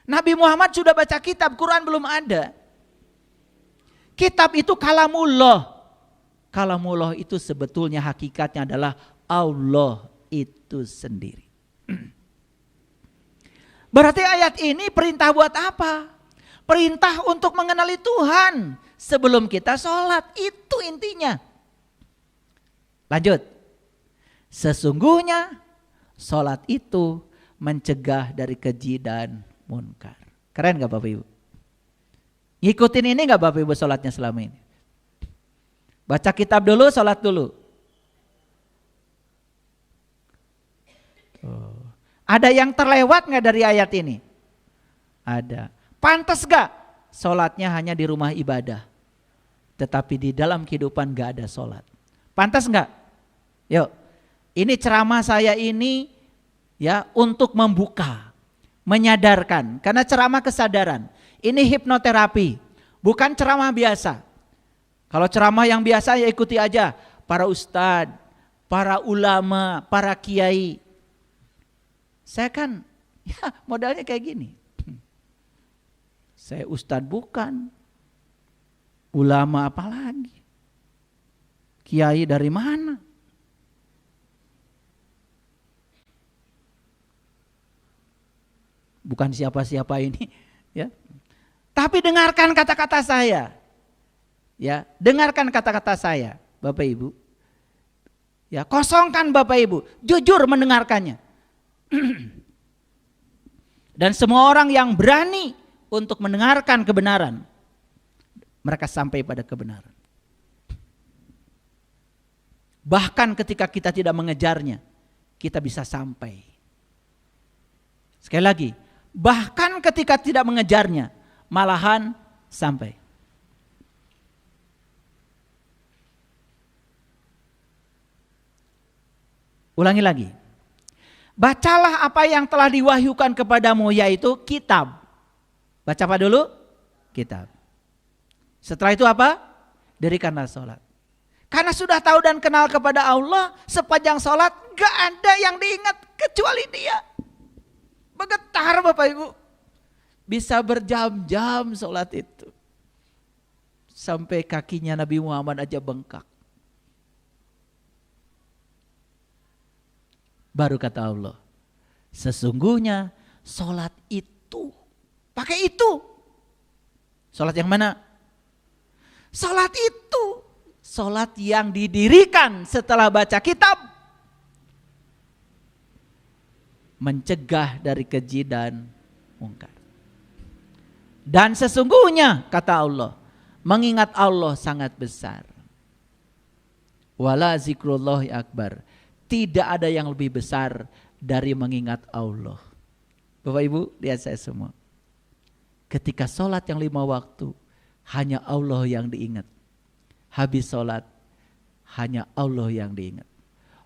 Nabi Muhammad sudah baca kitab, Quran belum ada. Kitab itu kalamullah. Kalamullah itu sebetulnya hakikatnya adalah Allah itu sendiri. Berarti ayat ini perintah buat apa? Perintah untuk mengenali Tuhan sebelum kita sholat, itu intinya. Lanjut. Sesungguhnya sholat itu mencegah dari keji dan munkar. Keren gak Bapak Ibu? Ngikutin ini gak Bapak Ibu sholatnya selama ini? Baca kitab dulu, sholat dulu. Ada yang terlewat gak dari ayat ini? Ada. Pantas gak sholatnya hanya di rumah ibadah, tetapi di dalam kehidupan gak ada sholat? Pantas gak? Yuk, ini ceramah saya ini ya untuk membuka, menyadarkan. Karena ceramah kesadaran, ini hipnoterapi, bukan ceramah biasa. Kalau ceramah yang biasa ya ikuti aja para ustadz, para ulama, para kiai. Saya kan Ya modalnya kayak gini. Saya ustadz bukan, ulama apalagi, kiai dari mana? Bukan siapa-siapa ini, ya. Tapi dengarkan kata-kata saya, ya, dengarkan kata-kata saya, Bapak Ibu. Ya, kosongkan Bapak Ibu, jujur mendengarkannya. Dan semua orang yang berani untuk mendengarkan kebenaran, mereka sampai pada kebenaran. Bahkan ketika kita tidak mengejarnya, kita bisa sampai. Sekali lagi, bahkan ketika tidak mengejarnya, malahan sampai. Ulangi lagi. Bacalah apa yang telah diwahyukan kepadamu, yaitu kitab. Baca apa dulu? Kitab. Setelah itu apa? Dirikanlah sholat. Karena sudah tahu dan kenal kepada Allah, sepanjang sholat gak ada yang diingat kecuali Dia. Bergetar Bapak Ibu. Bisa berjam-jam sholat itu. Sampai kakinya Nabi Muhammad aja bengkak. Baru kata Allah, sesungguhnya sholat itu, pakai itu. Sholat yang mana? Sholat itu, sholat yang didirikan setelah baca kitab. Mencegah dari keji dan mungkar. Dan sesungguhnya, kata Allah, mengingat Allah sangat besar. Wala zikrullahi akbar. Tidak ada yang lebih besar dari mengingat Allah. Bapak Ibu, lihat saya semua. Ketika sholat yang 5 waktu, hanya Allah yang diingat. Habis sholat, hanya Allah yang diingat.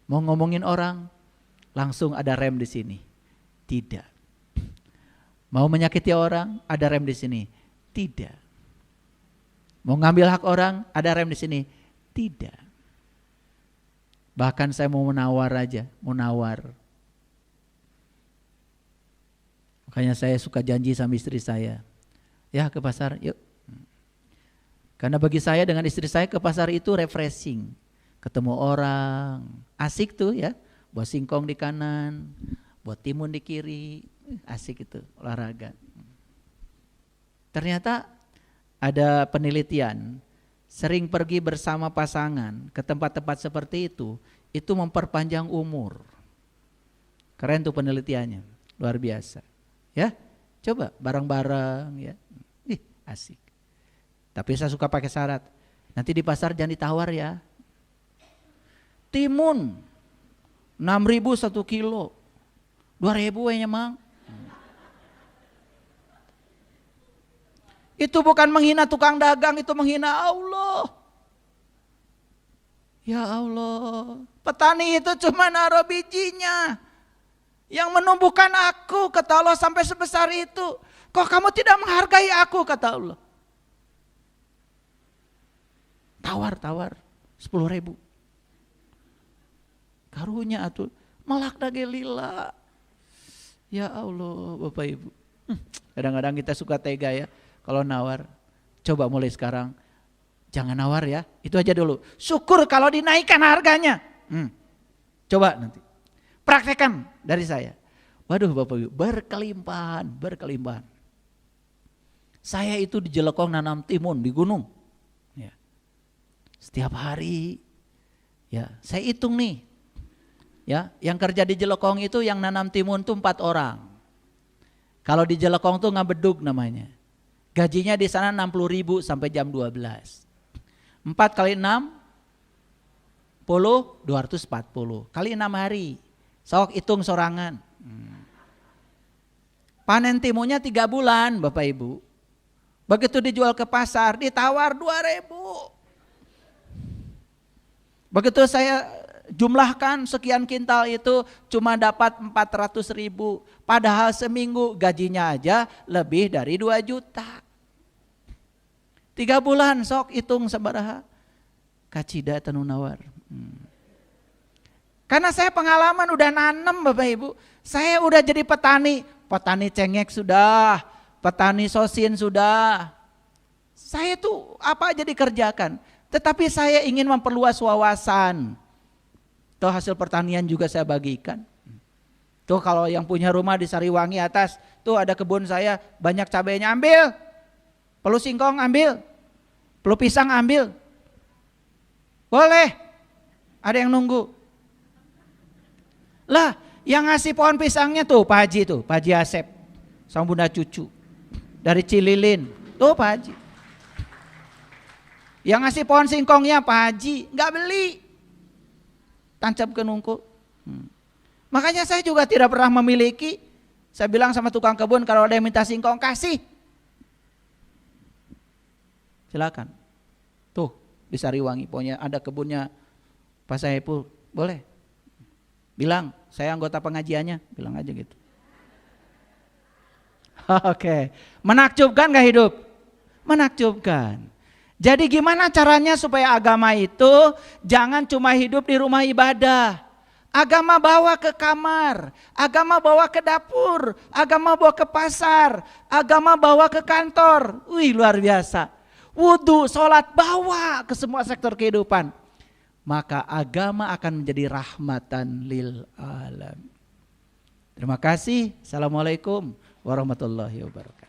Mau ngomongin orang, langsung ada rem di sini. Tidak. Mau menyakiti orang, ada rem di sini. Tidak. Mau ngambil hak orang, ada rem di sini. Tidak. Bahkan saya mau menawar aja, mau nawar. Makanya saya suka janji sama istri saya. Ya ke pasar, yuk. Karena bagi saya dengan istri saya ke pasar itu refreshing. Ketemu orang, asik tuh ya. Buat singkong di kanan, buat timun di kiri, asik itu olahraga. Ternyata ada penelitian. Sering pergi bersama pasangan ke tempat-tempat seperti itu memperpanjang umur. Keren tuh penelitiannya, luar biasa. Ya, coba bareng-bareng ya, asik. Tapi saya suka pakai syarat, nanti di pasar jangan ditawar ya. Timun 6.000 1 kilo, 2.000 ya mang. Itu bukan menghina tukang dagang, itu menghina Allah. Ya Allah, petani itu cuma naruh bijinya. Yang menumbuhkan aku, kata Allah, sampai sebesar itu. Kok kamu tidak menghargai aku, kata Allah. Tawar, 10.000. Karunya atuh, malak dage lila. Ya Allah, Bapak Ibu. Kadang-kadang kita suka tega ya. Kalau nawar, coba mulai sekarang jangan nawar ya, itu aja dulu. Syukur kalau dinaikkan harganya. Coba nanti, praktekkan dari saya. Waduh Bapak Ibu, berkelimpahan. Saya itu di Jelekong nanam timun di gunung. Ya. Setiap hari, ya saya hitung nih. Ya, yang kerja di Jelekong itu yang nanam timun tuh 4 orang. Kalau di Jelekong tuh ngabedug namanya. Gajinya di sana 60.000 sampai jam 12. 4 kali 6, 240. Kali 6 hari. Sok hitung sorangan. Panen timunnya 3 bulan Bapak Ibu. Begitu dijual ke pasar ditawar 2.000. Begitu saya jumlahkan sekian kintal itu cuma dapat 400.000. Padahal seminggu gajinya aja lebih dari 2 juta. 3 bulan sok hitung sabaraha. Kacida tanu nawar. Karena saya pengalaman udah nanem Bapak Ibu. Saya udah jadi petani petani cengek sudah, petani sosin sudah. Saya tuh apa aja dikerjakan. Tetapi saya ingin memperluas wawasan. Tuh hasil pertanian juga saya bagikan. Tuh kalau yang punya rumah di Sariwangi atas, tuh ada kebun saya, banyak cabainya, ambil. Perlu singkong ambil. Perlu pisang ambil. Boleh. Ada yang nunggu. Lah, yang ngasih pohon pisangnya tuh Pak Haji tuh, Pak Haji Asep. Sama Bunda Cucu. Dari Cililin. Tuh Pak Haji. Yang ngasih pohon singkongnya Pak Haji, nggak beli. Tancap ke nungku. Makanya saya juga tidak pernah memiliki. Saya bilang sama tukang kebun, kalau ada yang minta singkong kasih. Silakan. Tuh di Sariwangi pokoknya ada kebunnya Pak Saipul, boleh. Bilang, saya anggota pengajiannya, bilang aja gitu. Oke, menakjubkan gak hidup? Menakjubkan. Jadi gimana caranya supaya agama itu jangan cuma hidup di rumah ibadah. Agama bawa ke kamar, agama bawa ke dapur, agama bawa ke pasar, agama bawa ke kantor. Wih, luar biasa. Wudhu, sholat, bawa ke semua sektor kehidupan. Maka agama akan menjadi rahmatan lil alam. Terima kasih. Assalamualaikum warahmatullahi wabarakatuh.